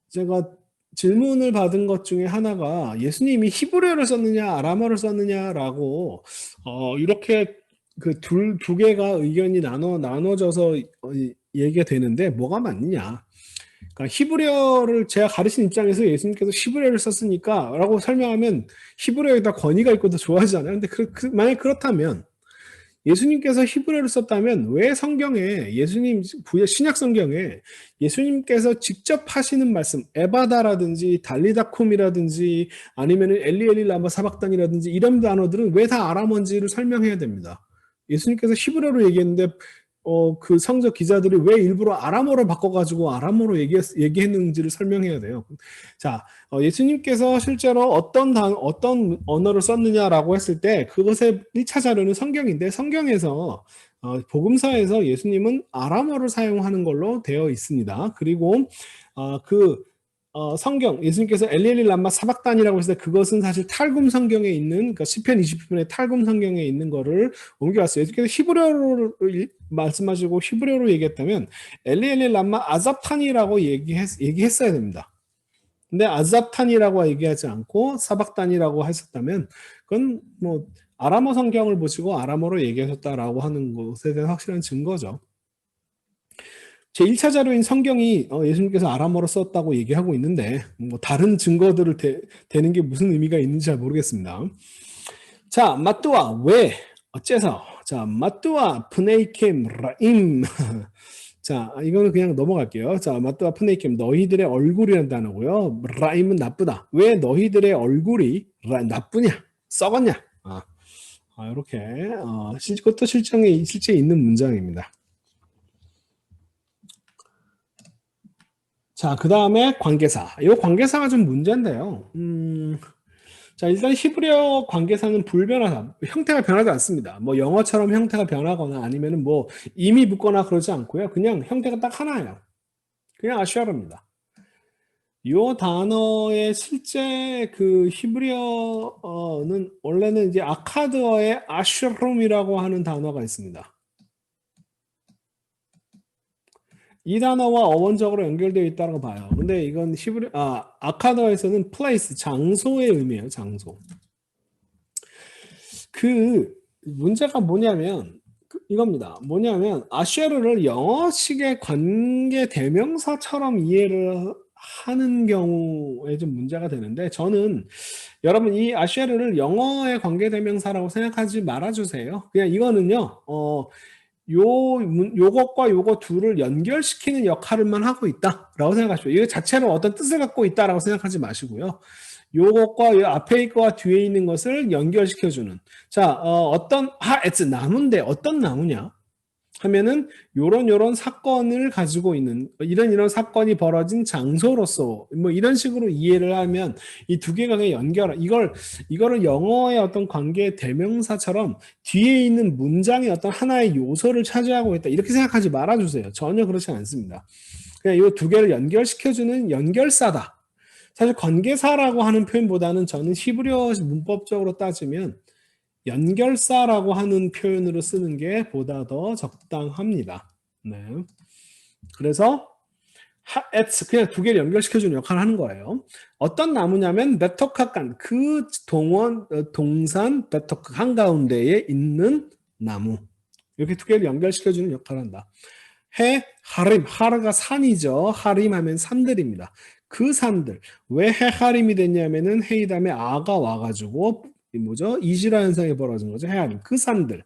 제가 질문을 받은 것 중에 하나가 예수님이 히브리어를 썼느냐 아람어를 썼느냐라고 이렇게 그 두 개가 의견이 나눠져서 얘기가 되는데 뭐가 맞느냐? 그러니까 히브리어를 제가 가르친 입장에서 예수님께서 히브리어를 썼으니까라고 설명하면 히브리어에다 권위가 있고 더 좋아하잖아요. 근데 만약 그렇다면 예수님께서 히브리어를 썼다면 왜 성경에 신약 성경에 예수님께서 직접 하시는 말씀 에바다라든지 달리다쿰이라든지 아니면 엘리 라마 사박단이라든지 이런 단어들은 왜 다 아람어인지를 설명해야 됩니다. 예수님께서 히브리어로 얘기했는데 그 성적 기자들이 왜 일부러 아람어로 바꿔가지고 아람어로 얘기했는지를 설명해야 돼요. 자, 예수님께서 실제로 어떤 언어를 썼느냐라고 했을 때 그것의 1차 자료는 성경인데 성경에서 복음서에서 예수님은 아람어를 사용하는 걸로 되어 있습니다. 그리고 성경 예수님께서 엘리 람마 사박단이라고 했을 때 그것은 사실 탈굼 성경에 있는 그러니까 시편 20편의 탈굼 성경에 있는 거를 옮겨왔어요. 예수님께서 히브리어로 말씀하시고 히브리어로 얘기했다면 엘리 람마 아잡탄이라고 얘기했어야 됩니다. 근데 아잡탄이라고 얘기하지 않고 사박단이라고 했었다면 그건 뭐 아람어 성경을 보시고 아람어로 얘기하셨다라고 하는 것에 대한 확실한 증거죠. 제 1차 자료인 성경이 예수님께서 아람어로 썼다고 얘기하고 있는데 뭐 다른 증거들을 대는 게 무슨 의미가 있는지 잘 모르겠습니다. 자, 마뚜아 왜 어째서 자, 마뚜아 프네이켐 라임 자, 이거는 그냥 넘어갈게요. 자, 마뚜아 프네이켐 너희들의 얼굴이라는 단어고요. 라임은 나쁘다. 왜 너희들의 얼굴이 나쁘냐? 썩었냐? 이렇게 그것도 실제 있는 문장입니다. 자, 그 다음에 관계사. 이 관계사가 좀 문제인데요. 자, 일단 히브리어 관계사는 불변하다. 형태가 변하지 않습니다. 뭐 영어처럼 형태가 변하거나 아니면은 뭐 임이 붙거나 그러지 않고요. 그냥 형태가 딱 하나예요. 그냥 아슈아르입니다. 이 단어의 실제 그 히브리어는 원래는 이제 아카드어의 아슈rum이라고 하는 단어가 있습니다. 이 단어와 어원적으로 연결되어 있다고 봐요. 근데 이건 아카드어에서는 place, 장소의 의미예요. 장소. 그 문제가 뭐냐면 이겁니다. 뭐냐면 아쉐르를 영어식의 관계 대명사처럼 이해를 하는 경우에 좀 문제가 되는데 저는 여러분 이 아쉐르를 영어의 관계 대명사라고 생각하지 말아주세요. 그냥 이거는요. 요것과 요거 둘을 연결시키는 역할만 하고 있다라고 생각하시고 이거 자체로 어떤 뜻을 갖고 있다라고 생각하지 마시고요. 요것과 요 앞에 있고와 뒤에 있는 것을 연결시켜주는 자 어떤 나무인데 어떤 나무냐 하면은 요런 사건을 가지고 있는 이런 사건이 벌어진 장소로서 뭐 이런 식으로 이해를 하면 이 두 개가 이거를 영어의 어떤 관계 대명사처럼 뒤에 있는 문장의 어떤 하나의 요소를 차지하고 있다 이렇게 생각하지 말아주세요. 전혀 그렇지 않습니다. 그냥 이 두 개를 연결시켜주는 연결사다. 사실 관계사라고 하는 표현보다는 저는 히브리어 문법적으로 따지면 연결사라고 하는 표현으로 쓰는 게 보다 더 적당합니다. 네. 그래서 그냥 두 개를 연결시켜주는 역할을 하는 거예요. 어떤 나무냐면 베토카간 그 동산 베토크 한가운데에 있는 나무 이렇게 두 개를 연결시켜주는 역할을 한다. 하르가 산이죠. 하림 하면 산들입니다. 그 산들 왜 하림이 됐냐면은 이 다음에 아가 와가지고 이지라 현상이 벌어진 거죠. 헤아림. 그 산들.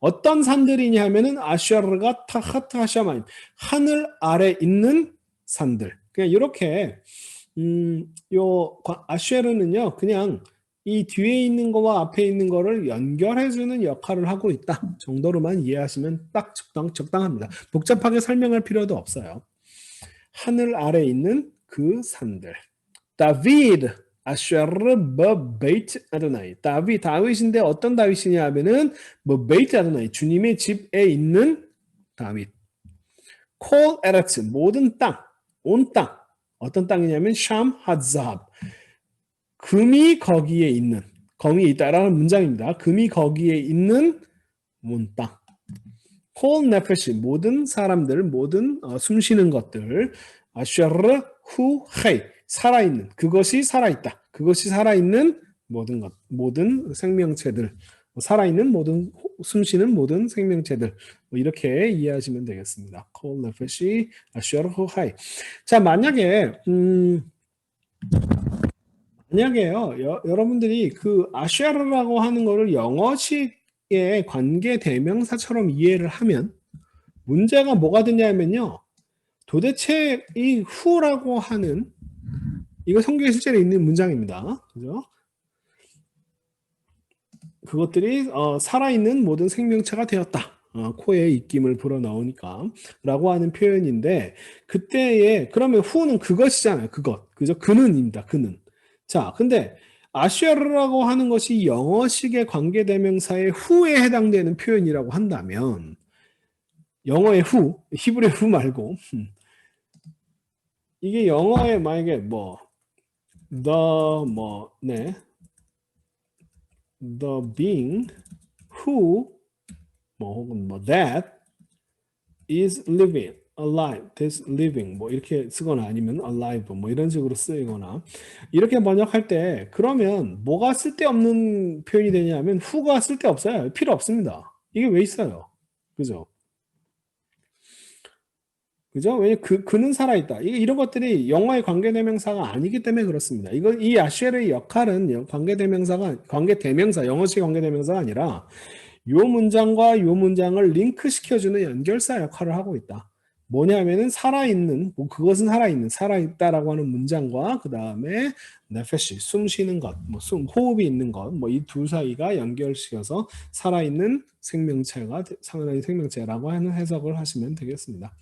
어떤 산들이냐 하면은 아슈아르가 타하트 하샤마임. 하늘 아래 있는 산들. 그냥 이렇게 요 아슈아르는요. 그냥 이 뒤에 있는 거와 앞에 있는 거를 연결해주는 역할을 하고 있다 정도로만 이해하시면 딱 적당합니다. 복잡하게 설명할 필요도 없어요. 하늘 아래 있는 그 산들. 다비드 아셔르 베이트 아도나이. 다윗인데 어떤 다윗이냐 하면은 베이트 아도나이 주님의 집에 있는 다윗. 콜 에레츠 모든 땅, 온 땅. 어떤 땅이냐면 샴 하자합. 금이 거기에 있는, 거기에 있다라는 문장입니다. 금이 거기에 있는 온 땅. 콜 네페시 모든 사람들, 모든 숨쉬는 것들. 아셔르 후 헤이 살아있는, 그것이 살아있다. 그것이 살아있는 모든 것, 모든 생명체들, 살아있는 모든 숨쉬는 모든 생명체들, 이렇게 이해하시면 되겠습니다. 콜 네페시 아셔르 후 헤이. 자, 만약에요, 여러분들이 그 아쉐르라고 하는 거를 영어식의 관계 대명사처럼 이해를 하면 문제가 뭐가 되냐면요. 도대체 이 who라고 하는 이거 성경에 실제로 있는 문장입니다. 그죠? 그것들이 살아있는 모든 생명체가 되었다. 코에 입김을 불어넣으니까 라고 하는 표현인데 그때에 그러면 who는 그것이잖아요. 그것. 그죠? 그는입니다. 그는. 자, 근데 아쉐르라고 하는 것이 영어식의 관계대명사의 who에 해당되는 표현이라고 한다면 영어의 who, 히브리의 who 말고 이게 영어에 만약에 the being who 혹은 that is living, alive, that's living 이렇게 쓰거나 아니면 alive 이런 식으로 쓰이거나 이렇게 번역할 때 그러면 뭐가 쓸데없는 표현이 되냐면 who가 쓸데없어요. 필요 없습니다. 이게 왜 있어요? 그죠? 그죠? 왜냐면 그는 살아있다. 이런 것들이 영어의 관계대명사가 아니기 때문에 그렇습니다. 이 아쉐르의 역할은 관계대명사, 영어식 관계대명사가 아니라 요 문장과 요 문장을 링크시켜주는 연결사 역할을 하고 있다. 뭐냐면은 살아있는, 그것은 살아있다라고 하는 문장과 그 다음에 네페시, 숨 쉬는 것, 호흡이 있는 것, 이 두 사이가 연결시켜서 살아있는 생명체라고 하는 해석을 하시면 되겠습니다.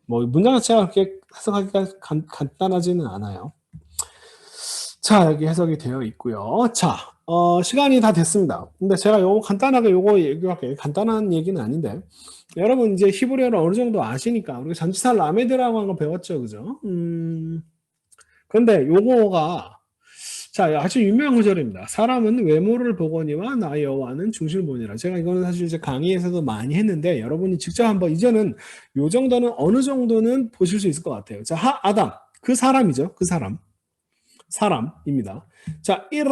문장 자체가 그렇게 해석하기가 간단하지는 않아요. 자, 여기 해석이 되어 있고요. 자, 시간이 다 됐습니다. 근데 제가 간단하게 얘기할게요. 간단한 얘기는 아닌데. 여러분 이제 히브리어를 어느 정도 아시니까 우리가 전치사 라메드라고 하는 거 배웠죠. 그죠? 그런데 요거가 자, 아주 유명한 구절입니다. 사람은 외모를 보거니와 나 여호와는 중심을 보니라. 제가 이거는 사실 이제 강의에서도 많이 했는데 여러분이 직접 한번 이제는 요 정도는 어느 정도는 보실 수 있을 것 같아요. 자, 아담. 그 사람이죠. 그 사람입니다. 자, 이르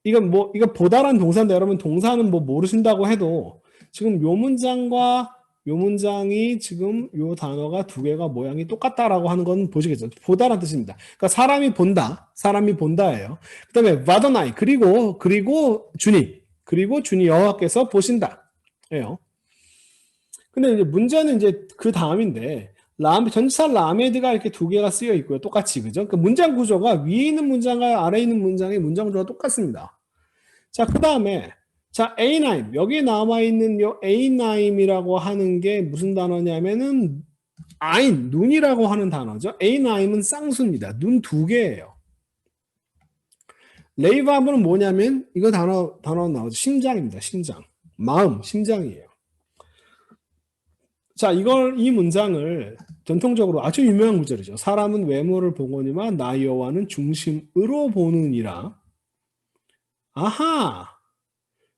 이건 이거 보다란 동사인데 여러분 동사는 모르신다고 해도 지금 요 문장과 요 문장이 지금 요 단어가 두 개가 모양이 똑같다라고 하는 건 보시겠죠. 보다란 뜻입니다. 그러니까 사람이 본다예요. 그다음에 바도나이 그리고 주님 여호와께서 보신다예요. 근데 이제 문제는 이제 그 다음인데 전치사 라메드가 이렇게 두 개가 쓰여 있고요. 똑같이 그죠? 그 문장 구조가 위에 있는 문장과 아래에 있는 문장의 문장 구조가 똑같습니다. 자, 그 다음에 자, 에이나임 여기에 남아 있는 요 에이나임이라고 하는 게 무슨 단어냐면은 아인 눈이라고 하는 단어죠. 에이나임은 쌍수입니다. 눈 두 개예요. 레이바브는 뭐냐면 이거 단어 나오죠. 심장입니다. 심장. 마음, 심장이에요. 자, 이 문장을 전통적으로 아주 유명한 구절이죠. 사람은 외모를 보거니와 나 여호와는 중심으로 보느니라. 아하!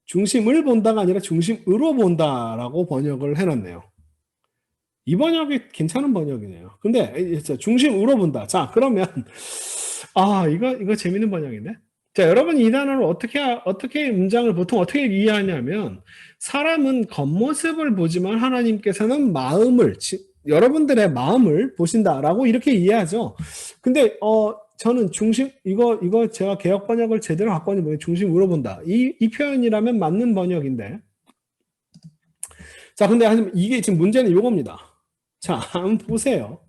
중심을 본다가 아니라 중심으로 본다라고 번역을 해놨네요. 이 번역이 괜찮은 번역이네요. 근데 중심으로 본다. 자, 그러면 이거 재밌는 번역이네. 자, 여러분이 이 단어를 어떻게 문장을 보통 어떻게 이해하냐면 사람은 겉모습을 보지만 하나님께서는 여러분들의 마음을 보신다라고 이렇게 이해하죠. 근데 저는 이거 제가 개역 번역을 제대로 갖고 있는 중심으로 본다. 이 표현이라면 맞는 번역인데. 자, 근데 이게 지금 문제는 이겁니다. 자, 한번 보세요.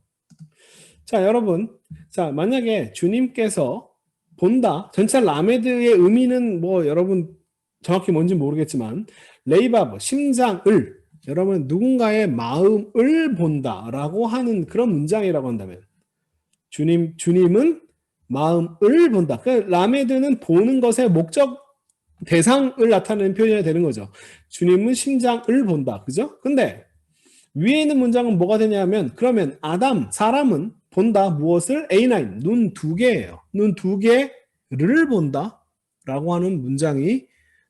자, 여러분. 자, 만약에 주님께서 본다. 전치사 라메드의 의미는 뭐 여러분 정확히 뭔지 모르겠지만 레이바브, 심장을 여러분 누군가의 마음을 본다라고 하는 그런 문장이라고 한다면 주님은 마음을 본다. 그 라메드는 보는 것의 목적 대상을 나타내는 표현이 되는 거죠. 주님은 심장을 본다. 그죠? 근데 위에 있는 문장은 뭐가 되냐면 그러면 아담, 사람은 본다. 무엇을? A9, 눈 두 개예요. 눈 두 개를 본다. 라고 하는 문장이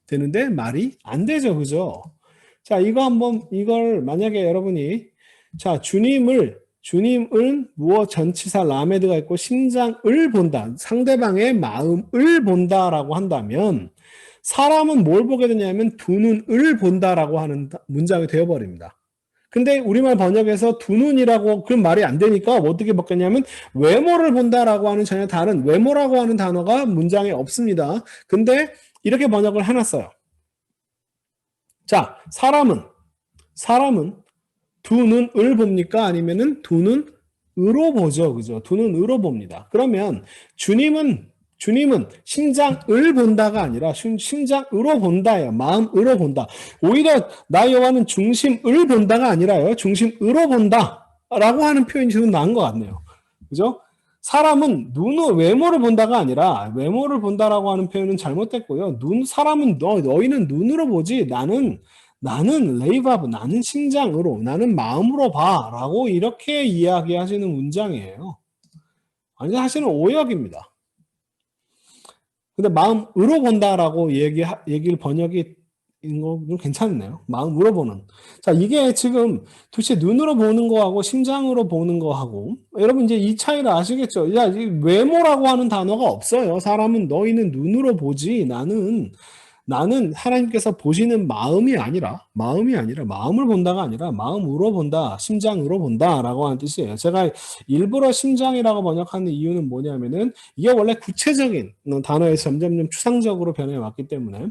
되는데 말이 안 되죠. 그죠? 자, 이걸 만약에 여러분이 자, 주님은 무엇 전치사 라메드가 있고 심장을 본다. 상대방의 마음을 본다라고 한다면 사람은 뭘 보게 되냐면 두 눈을 본다라고 하는 문장이 되어버립니다. 근데 우리말 번역에서 두 눈이라고 그런 말이 안 되니까 어떻게 바뀌었냐면 외모를 본다라고 하는 전혀 다른 외모라고 하는 단어가 문장에 없습니다. 근데 이렇게 번역을 해놨어요. 자, 사람은 두 눈을 봅니까? 아니면은 두 눈으로 보죠. 그죠? 두 눈으로 봅니다. 그러면 주님은 심장을 본다가 아니라 심장으로 본다예요. 마음으로 본다. 오히려 나 여호와는 중심을 본다가 아니라요. 중심으로 본다라고 하는 표현이 좀 나은 것 같네요. 그죠? 사람은 외모를 본다가 아니라 외모를 본다라고 하는 표현은 잘못됐고요. 사람은 너희는 눈으로 보지 나는 레이바브, 나는 심장으로, 나는 마음으로 봐라고 이렇게 이야기하시는 문장이에요. 완전 사실은 오역입니다. 근데 마음으로 본다라고 얘기를 번역이 있는 거 좀 괜찮네요. 마음으로 보는. 자, 이게 지금 도대체 눈으로 보는 거하고 심장으로 보는 거하고 여러분 이제 이 차이를 아시겠죠? 야, 외모라고 하는 단어가 없어요. 사람은 너희는 눈으로 보지 나는 하나님께서 보시는 마음이 아니라 마음을 본다가 아니라 마음으로 본다, 심장으로 본다라고 하는 뜻이에요. 제가 일부러 심장이라고 번역하는 이유는 뭐냐면은 이게 원래 구체적인 단어에서 점점 추상적으로 변해 왔기 때문에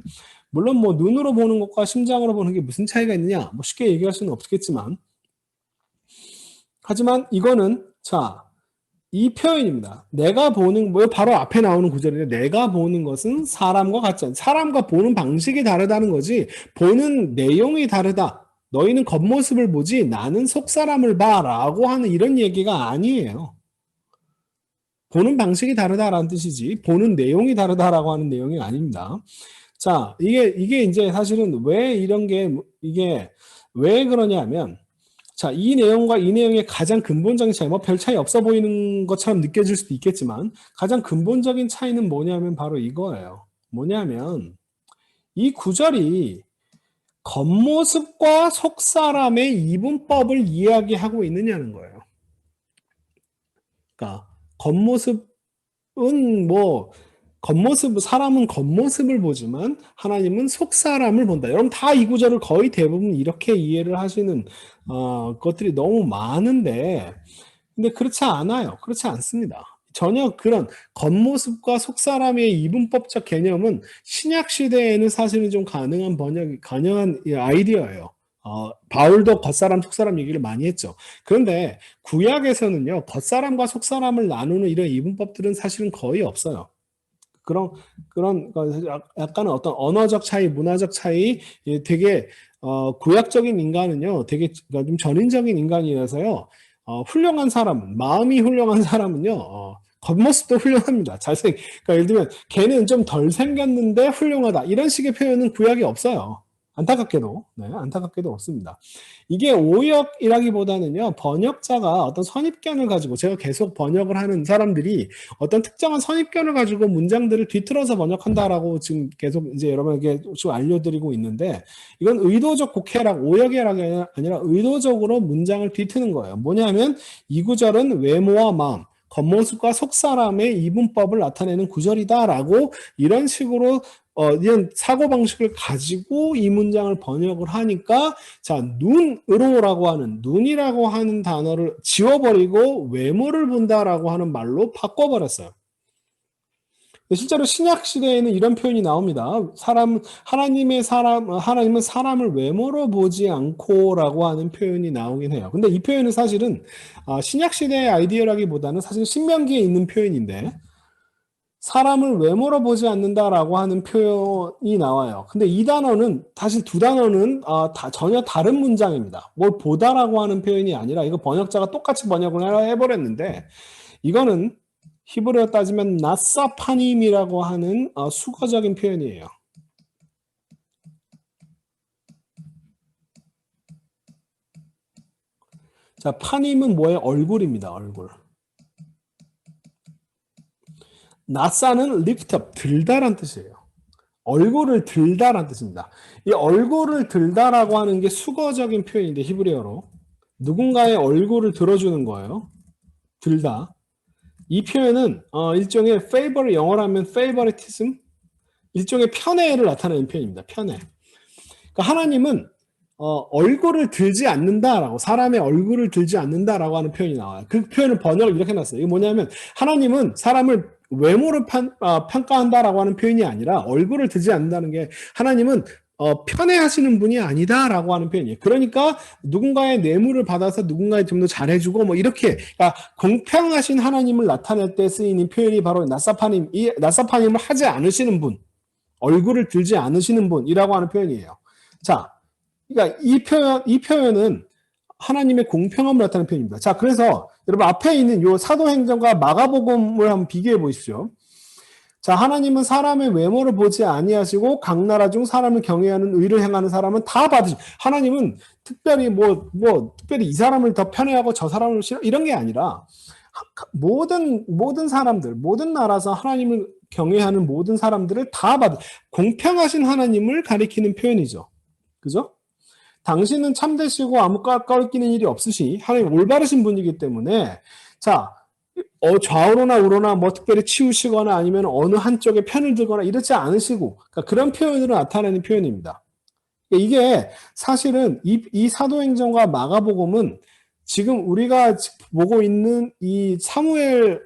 물론 뭐 눈으로 보는 것과 심장으로 보는 게 무슨 차이가 있느냐 뭐 쉽게 얘기할 수는 없겠지만 하지만 이거는 자 이 표현입니다. 내가 보는 뭐 바로 앞에 나오는 구절인데 내가 보는 것은 사람과 같지 않다. 사람과 보는 방식이 다르다는 거지 보는 내용이 다르다. 너희는 겉모습을 보지 나는 속사람을 봐라고 하는 이런 얘기가 아니에요. 보는 방식이 다르다라는 뜻이지 보는 내용이 다르다라고 하는 내용이 아닙니다. 자, 이게 이제 사실은 왜 이게 왜 그러냐면 자, 이 내용과 이 내용의 가장 근본적인 차이, 뭐 별 차이 없어 보이는 것처럼 느껴질 수도 있겠지만, 가장 근본적인 차이는 뭐냐면 바로 이거예요. 뭐냐면, 이 구절이 겉모습과 속사람의 이분법을 이야기하고 있느냐는 거예요. 그러니까, 사람은 겉모습을 보지만 하나님은 속사람을 본다. 여러분 다 이 구절을 거의 대부분 이렇게 이해를 하시는 것들이 너무 많은데 근데 그렇지 않아요. 그렇지 않습니다. 전혀 그런 겉모습과 속사람의 이분법적 개념은 신약 시대에는 사실은 좀 가능한 아이디어예요. 바울도 겉사람, 속사람 얘기를 많이 했죠. 그런데 구약에서는요, 겉사람과 속사람을 나누는 이런 이분법들은 사실은 거의 없어요. 그런 약간은 어떤 언어적 차이, 문화적 차이, 되게 구약적인 인간은요, 되게 좀 전인적인 인간이라서요, 훌륭한 사람은 마음이 훌륭한 사람은요, 겉모습도 훌륭합니다. 그러니까 예를 들면 걔는 좀 덜 생겼는데 훌륭하다 이런 식의 표현은 구약에 없어요. 안타깝게도 없습니다. 이게 오역이라기보다는요, 번역자가 어떤 선입견을 가지고, 제가 계속 번역을 하는 사람들이 어떤 특정한 선입견을 가지고 문장들을 뒤틀어서 번역한다라고 지금 계속 이제 여러분에게 좀 알려드리고 있는데, 이건 의도적 곡해락, 오역이라기 아니라 의도적으로 문장을 뒤트는 거예요. 뭐냐면, 이 구절은 외모와 마음, 겉모습과 속사람의 이분법을 나타내는 구절이다라고 이런 식으로 이런 사고방식을 가지고 이 문장을 번역을 하니까 자 눈이라고 하는 단어를 지워버리고 외모를 본다라고 하는 말로 바꿔버렸어요. 실제로 신약 시대에는 이런 표현이 나옵니다. 하나님은 사람을 외모로 보지 않고라고 하는 표현이 나오긴 해요. 근데 이 표현은 사실은 신약 시대의 아이디어라기보다는 사실 신명기에 있는 표현인데 사람을 외모로 보지 않는다라고 하는 표현이 나와요. 근데 이 단어는 사실 두 단어는 전혀 다른 문장입니다. 뭘 보다라고 하는 표현이 아니라 이거 번역자가 똑같이 번역을 해버렸는데 이거는 히브리어 따지면 나사파님이라고 하는 수거적인 표현이에요. 자, 파님은 뭐예요? 얼굴입니다. 얼굴. 나사는 lift up, 들다란 뜻이에요. 얼굴을 들다란 뜻입니다. 이 얼굴을 들다라고 하는 게 수거적인 표현인데 히브리어로 누군가의 얼굴을 들어주는 거예요. 들다. 이 표현은 일종의 favor, 영어로 하면 favoritism, 일종의 편애를 나타내는 표현입니다. 편애. 그러니까 하나님은 얼굴을 들지 않는다라고, 사람의 얼굴을 들지 않는다라고 하는 표현이 나와요. 그 표현을 번역을 이렇게 해놨어요. 이게 뭐냐면 하나님은 사람을 외모를 평가한다라고 하는 표현이 아니라 얼굴을 들지 않는다는 게 하나님은 편애하시는 분이 아니다라고 하는 표현이에요. 그러니까 누군가의 뇌물을 받아서 누군가에 좀 더 잘해주고 뭐 이렇게, 그러니까 공평하신 하나님을 나타낼 때 쓰이는 표현이 바로 나사파님, 이 나사파님을 하지 않으시는 분, 얼굴을 들지 않으시는 분이라고 하는 표현이에요. 자, 그러니까 이 표현은 하나님의 공평함을 나타내는 표현입니다. 자, 그래서 여러분 앞에 있는 요 사도행전과 마가복음을 한번 비교해 보십시오. 자, 하나님은 사람의 외모를 보지 아니하시고 각 나라 중 사람을 경외하는 의를 행하는 사람은 다 받으시. 하나님은 특별히 특별히 이 사람을 더 편애하고 저 사람을 싫어 이런 게 아니라 모든 사람들, 모든 나라에서 하나님을 경외하는 모든 사람들을 다 받으. 공평하신 하나님을 가리키는 표현이죠. 그죠? 당신은 참되시고 아무 깎아끼는 일이 없으시 하나님 올바르신 분이기 때문에 자 좌우로나 우로나 뭐 특별히 치우시거나 아니면 어느 한쪽에 편을 들거나 이렇지 않으시고 그러니까 그런 표현으로 나타내는 표현입니다. 이게 사실은 이 사도행전과 마가복음은 지금 우리가 보고 있는 이 사무엘을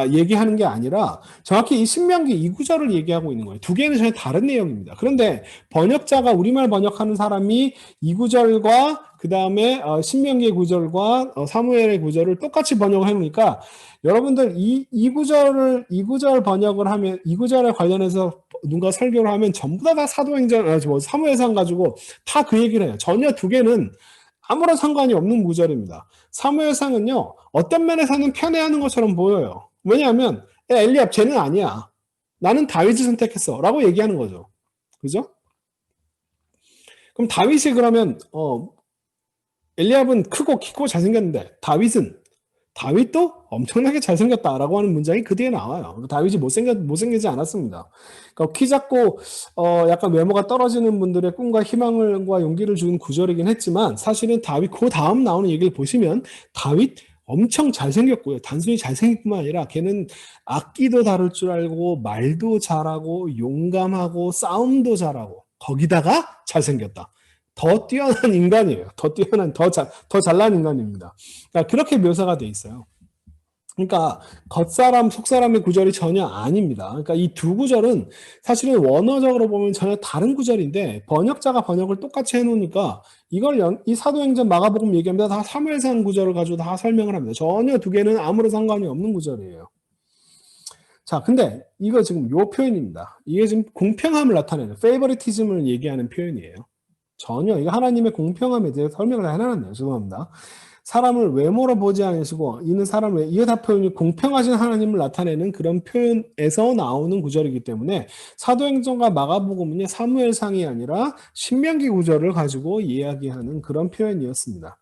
얘기하는 게 아니라 정확히 이 신명기 2구절을 얘기하고 있는 거예요. 두 개는 전혀 다른 내용입니다. 그런데 번역자가 우리말 번역하는 사람이 2구절과 그 다음에 신명기의 구절과 사무엘의 구절을 똑같이 번역을 해놓으니까 여러분들 이 구절 번역을 하면 2구절에 관련해서 누가 설교를 하면 전부 다 사도행전, 사무엘상 가지고 다 그 얘기를 해요. 전혀 두 개는 아무런 상관이 없는 구절입니다. 사무엘상은요, 어떤 면에서는 편애하는 것처럼 보여요. 왜냐하면, 엘리압, 쟤는 아니야. 나는 다윗을 선택했어. 라고 얘기하는 거죠. 그죠? 그럼 다윗이 그러면, 엘리압은 크고 키고 잘생겼는데, 다윗도 엄청나게 잘생겼다라고 하는 문장이 그 뒤에 나와요. 다윗이 못생기지 않았습니다. 그러니까 키 작고 약간 외모가 떨어지는 분들의 꿈과 희망과 용기를 주는 구절이긴 했지만 사실은 다윗 그 다음 나오는 얘기를 보시면 다윗 엄청 잘생겼고요. 단순히 잘생긴 뿐만 아니라 걔는 악기도 다룰 줄 알고 말도 잘하고 용감하고 싸움도 잘하고 거기다가 잘생겼다. 더 뛰어난 인간이에요. 더 잘난 인간입니다. 그러니까 그렇게 묘사가 돼 있어요. 그러니까 겉사람, 속사람의 구절이 전혀 아닙니다. 그러니까 이 두 구절은 사실은 원어적으로 보면 전혀 다른 구절인데 번역자가 번역을 똑같이 해놓으니까 이걸 이 사도행전 마가복음 얘기합니다. 다 사무엘상 구절을 가지고 다 설명을 합니다. 전혀 두 개는 아무런 상관이 없는 구절이에요. 자, 근데 이거 지금 요 표현입니다. 이게 지금 공평함을 나타내는 페이버리티즘을 얘기하는 표현이에요. 전혀 이거 하나님의 공평함에 대해 설명을 해놨네요. 죄송합니다. 사람을 외모로 보지 않으시고 이는 사람을 이게 다 표현이 공평하신 하나님을 나타내는 그런 표현에서 나오는 구절이기 때문에 사도행전과 마가복음은 사무엘상이 아니라 신명기 구절을 가지고 이야기하는 그런 표현이었습니다.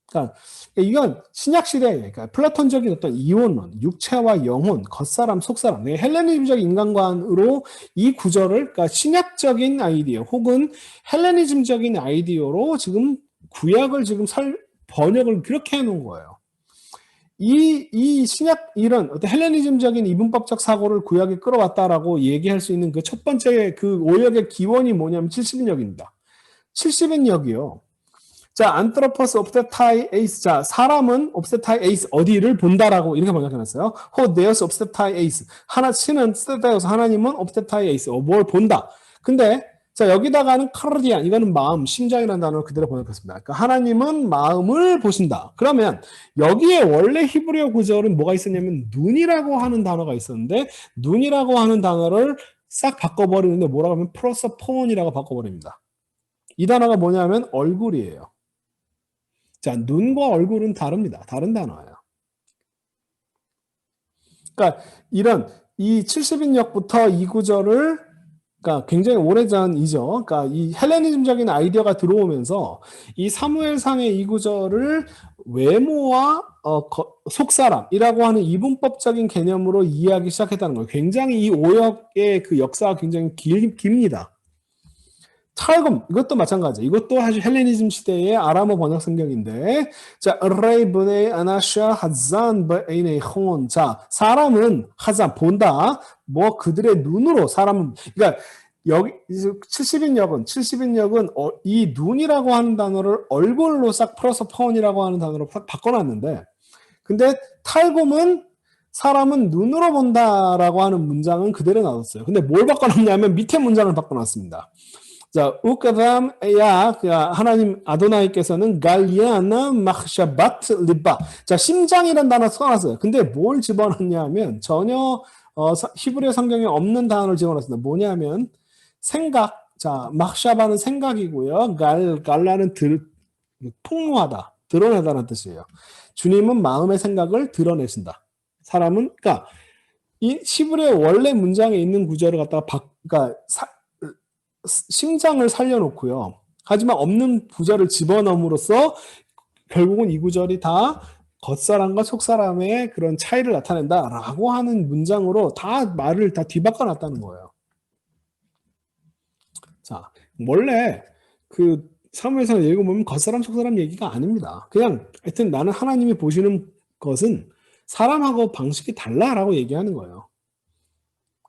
그러니까 이건 신약시대에 그러니까 플라톤적인 어떤 이원론, 육체와 영혼, 겉사람, 속사람, 헬레니즘적 인간관으로 이 구절을 그러니까 신약적인 아이디어 혹은 헬레니즘적인 아이디어로 지금 구약을 지금 번역을 그렇게 해놓은 거예요. 이 신약 이런 어떤 헬레니즘적인 이분법적 사고를 구약에 끌어왔다라고 얘기할 수 있는 그 첫 번째 그 오역의 기원이 뭐냐면 70인역입니다. 70인역이요. 자, 안트로포스 옵스테타이 에이스. 자, 사람은 옵스테타이 에이스 어디를 본다라고 이렇게 번역해놨어요. 호 데어스 옵스테타이 에이스. 신은 스테타이어서 하나님은 옵스테타이 에이스. 뭘 본다. 근데 자, 여기다가는 카르디안, 이거는 마음, 심장이라는 단어를 그대로 번역했습니다. 그러니까 하나님은 마음을 보신다. 그러면 여기에 원래 히브리어 구절은 뭐가 있었냐면 눈이라고 하는 단어가 있었는데 눈이라고 하는 단어를 싹 바꿔버리는데 뭐라고 하면 프로서폰이라고 바꿔버립니다. 이 단어가 뭐냐면 얼굴이에요. 자, 눈과 얼굴은 다릅니다. 다른 단어예요. 그러니까 이런 이 70인역부터 이 구절을 그러니까 굉장히 오래전이죠. 그러니까 이 헬레니즘적인 아이디어가 들어오면서 이 사무엘상의 이 구절을 외모와 속사람이라고 하는 이분법적인 개념으로 이해하기 시작했다는 거예요. 굉장히 이 오역의 그 역사가 굉장히 깁니다. 탈금 이것도 마찬가지. 이것도 사실 헬레니즘 시대의 아람어 번역 성경인데, 자, 레이브네 아나샤 하잔 베이네혼. 자, 사람은 하잔 본다. 뭐 그들의 눈으로 사람은 그러니까 여기 70인역은 이 눈이라고 하는 단어를 얼굴로 싹 풀어서 펀이라고 하는 단어로 싹 바꿔놨는데, 근데 탈금은 사람은 눈으로 본다라고 하는 문장은 그대로 놔뒀어요. 근데 뭘 바꿔놨냐면 밑에 문장을 바꿔놨습니다. 자, 우까담 야 하나님 아도나이께서는 갈리아나 마흐샤바트 리바. 자, 심장이라는 단어 써놨어요. 근데 뭘 집어넣냐면 전혀 히브리어 성경에 없는 단어를 집어넣었습니다. 뭐냐면 생각. 자, 마흐샤바는 생각이고요. 갈라는 폭로하다, 드러내다라는 뜻이에요. 주님은 마음의 생각을 드러내신다. 사람은 그러니까 이 히브리어 원래 문장에 있는 구절을 갖다가 그러니까 심장을 살려놓고요. 하지만 없는 구절을 집어넣음으로써 결국은 이 구절이 다 겉사람과 속사람의 그런 차이를 나타낸다라고 하는 문장으로 다 말을 다 뒤바꿔 놨다는 거예요. 자, 원래 그 사무엘상 읽어보면 겉사람 속사람 얘기가 아닙니다. 그냥 하여튼 나는 하나님이 보시는 것은 사람하고 방식이 달라라고 얘기하는 거예요.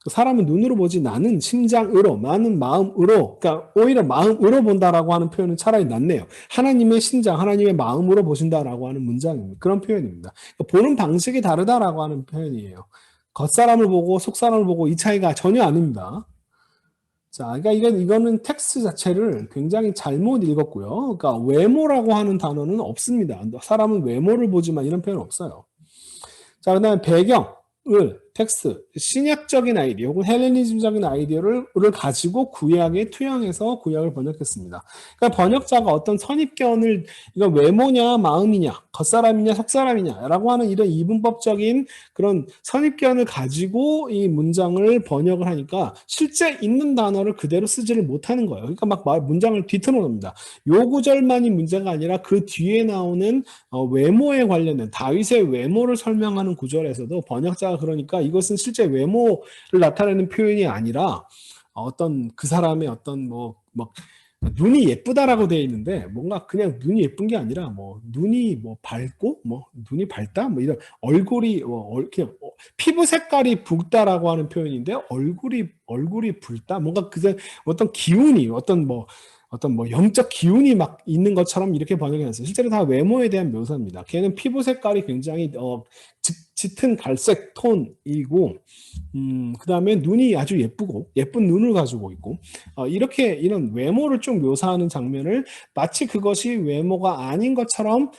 사람은 눈으로 보지 나는 심장으로, 나는 마음으로, 그러니까 오히려 마음으로 본다라고 하는 표현은 차라리 낫네요. 하나님의 심장, 하나님의 마음으로 보신다라고 하는 문장입니다. 그런 표현입니다. 그러니까 보는 방식이 다르다라고 하는 표현이에요. 겉사람을 보고 속사람을 보고 이 차이가 전혀 아닙니다. 자, 그러니까 이거는 텍스트 자체를 굉장히 잘못 읽었고요. 그러니까 외모라고 하는 단어는 없습니다. 사람은 외모를 보지만 이런 표현 없어요. 자, 그다음에 배경을 텍스트, 신약적인 아이디어 혹은 헬레니즘적인 아이디어를 가지고 구약에 투영해서 구약을 번역했습니다. 그러니까 번역자가 어떤 선입견을 이거 외모냐 마음이냐 겉사람이냐 속사람이냐라고 하는 이런 이분법적인 그런 선입견을 가지고 이 문장을 번역을 하니까 실제 있는 단어를 그대로 쓰지를 못하는 거예요. 그러니까 막 문장을 뒤틀어 놓습니다. 요 구절만이 문제가 아니라 그 뒤에 나오는 외모에 관련된 다윗의 외모를 설명하는 구절에서도 번역자가 그러니까 이것은 실제 외모를 나타내는 표현이 아니라 어떤 그 사람의 어떤 막 눈이 예쁘다라고 되어 있는데 뭔가 그냥 눈이 예쁜 게 아니라 뭐 눈이 뭐 밝고 뭐 눈이 밝다 뭐 이런 얼굴이 그냥 피부 색깔이 붉다라고 하는 표현인데 얼굴이 붉다 뭔가 그 어떤 기운이 어떤 영적 기운이 막 있는 것처럼 이렇게 번역해놨어요. 실제로 다 외모에 대한 묘사입니다. 걔는 피부 색깔이 굉장히 짙은 갈색 톤이고, 그 다음에 눈이 아주 예쁘고 예쁜 눈을 가지고 있고, 이렇게 이런 외모를 좀 묘사하는 장면을 마치 그것이 외모가 아닌 것처럼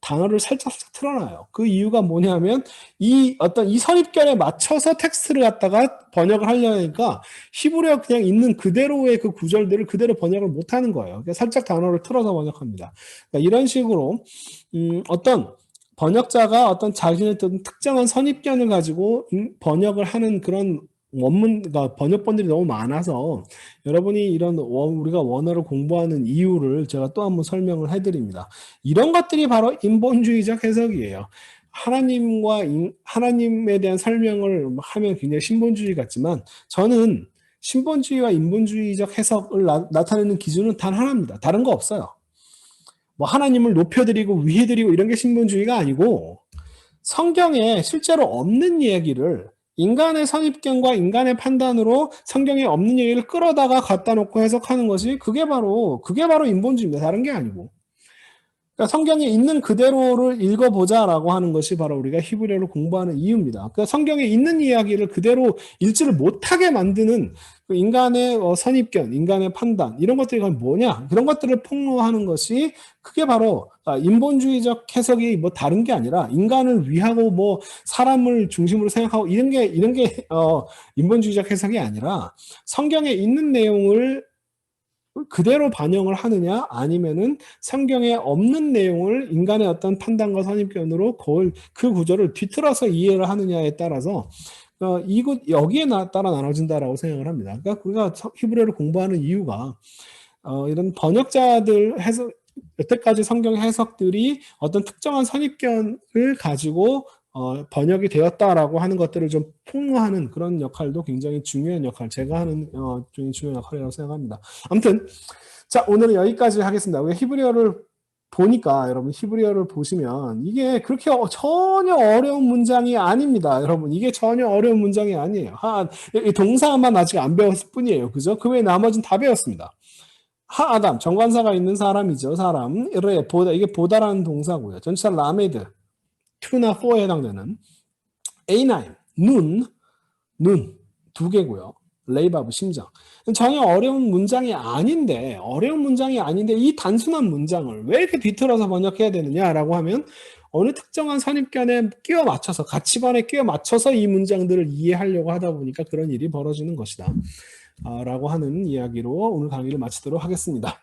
단어를 살짝 틀어놔요. 그 이유가 뭐냐면 이 선입견에 맞춰서 텍스트를 갖다가 번역을 하려니까 히브리어 그냥 있는 그대로의 그 구절들을 그대로 번역을 못하는 거예요. 그러니까 살짝 단어를 틀어서 번역합니다. 그러니까 이런 식으로 어떤 번역자가 어떤 자신의 특정한 선입견을 가지고 번역을 하는 그런 그러니까 번역본들이 너무 많아서 여러분이 이런 우리가 원어를 공부하는 이유를 제가 또 한번 설명을 해드립니다. 이런 것들이 바로 인본주의적 해석이에요. 하나님에 대한 설명을 하면 굉장히 신본주의 같지만 저는 신본주의와 인본주의적 해석을 나타내는 기준은 단 하나입니다. 다른 거 없어요. 뭐 하나님을 높여드리고 위해드리고 이런 게 신본주의가 아니고 성경에 실제로 없는 얘기를 인간의 선입견과 인간의 판단으로 성경에 없는 얘기를 끌어다가 갖다 놓고 해석하는 것이 그게 바로 인본주의입니다. 다른 게 아니고. 그러니까 성경에 있는 그대로를 읽어보자라고 하는 것이 바로 우리가 히브리어를 공부하는 이유입니다. 그러니까 성경에 있는 이야기를 그대로 읽지를 못하게 만드는 그 인간의 선입견, 인간의 판단 이런 것들이 뭐냐? 그런 것들을 폭로하는 것이 그게 바로 인본주의적 해석이 뭐 다른 게 아니라 인간을 위하고 뭐 사람을 중심으로 생각하고 이런 게 인본주의적 해석이 아니라 성경에 있는 내용을 그대로 반영을 하느냐 아니면은 성경에 없는 내용을 인간의 어떤 판단과 선입견으로 그 구조를 뒤틀어서 이해를 하느냐에 따라서 여기에 따라 나눠진다라고 생각을 합니다. 그러니까 우리가 히브리어를 공부하는 이유가 이런 번역자들 해석 여태까지 성경 해석들이 어떤 특정한 선입견을 가지고 번역이 되었다라고 하는 것들을 좀 폭로하는 그런 역할도 굉장히 중요한 역할, 제가 하는 굉장히 중요한 역할이라고 생각합니다. 아무튼 자 오늘은 여기까지 하겠습니다. 우리가 히브리어를 보니까 여러분 히브리어를 보시면 이게 그렇게 전혀 어려운 문장이 아닙니다. 여러분 이게 전혀 어려운 문장이 아니에요. 이 동사만 아직 안 배웠을 뿐이에요. 그죠? 그 외에 나머지는 다 배웠습니다. 하아담 정관사가 있는 사람이죠. 사람 이게 보다라는 동사고요. 전치사 라메드 투나 포에 해당되는 에이나임 눈 두 개고요. 레이바브 심장. 전혀 어려운 문장이 아닌데 이 단순한 문장을 왜 이렇게 뒤틀어서 번역해야 되느냐라고 하면 어느 특정한 선입견에 끼워 맞춰서 가치관에 끼워 맞춰서 이 문장들을 이해하려고 하다 보니까 그런 일이 벌어지는 것이다. 라고 하는 이야기로 오늘 강의를 마치도록 하겠습니다.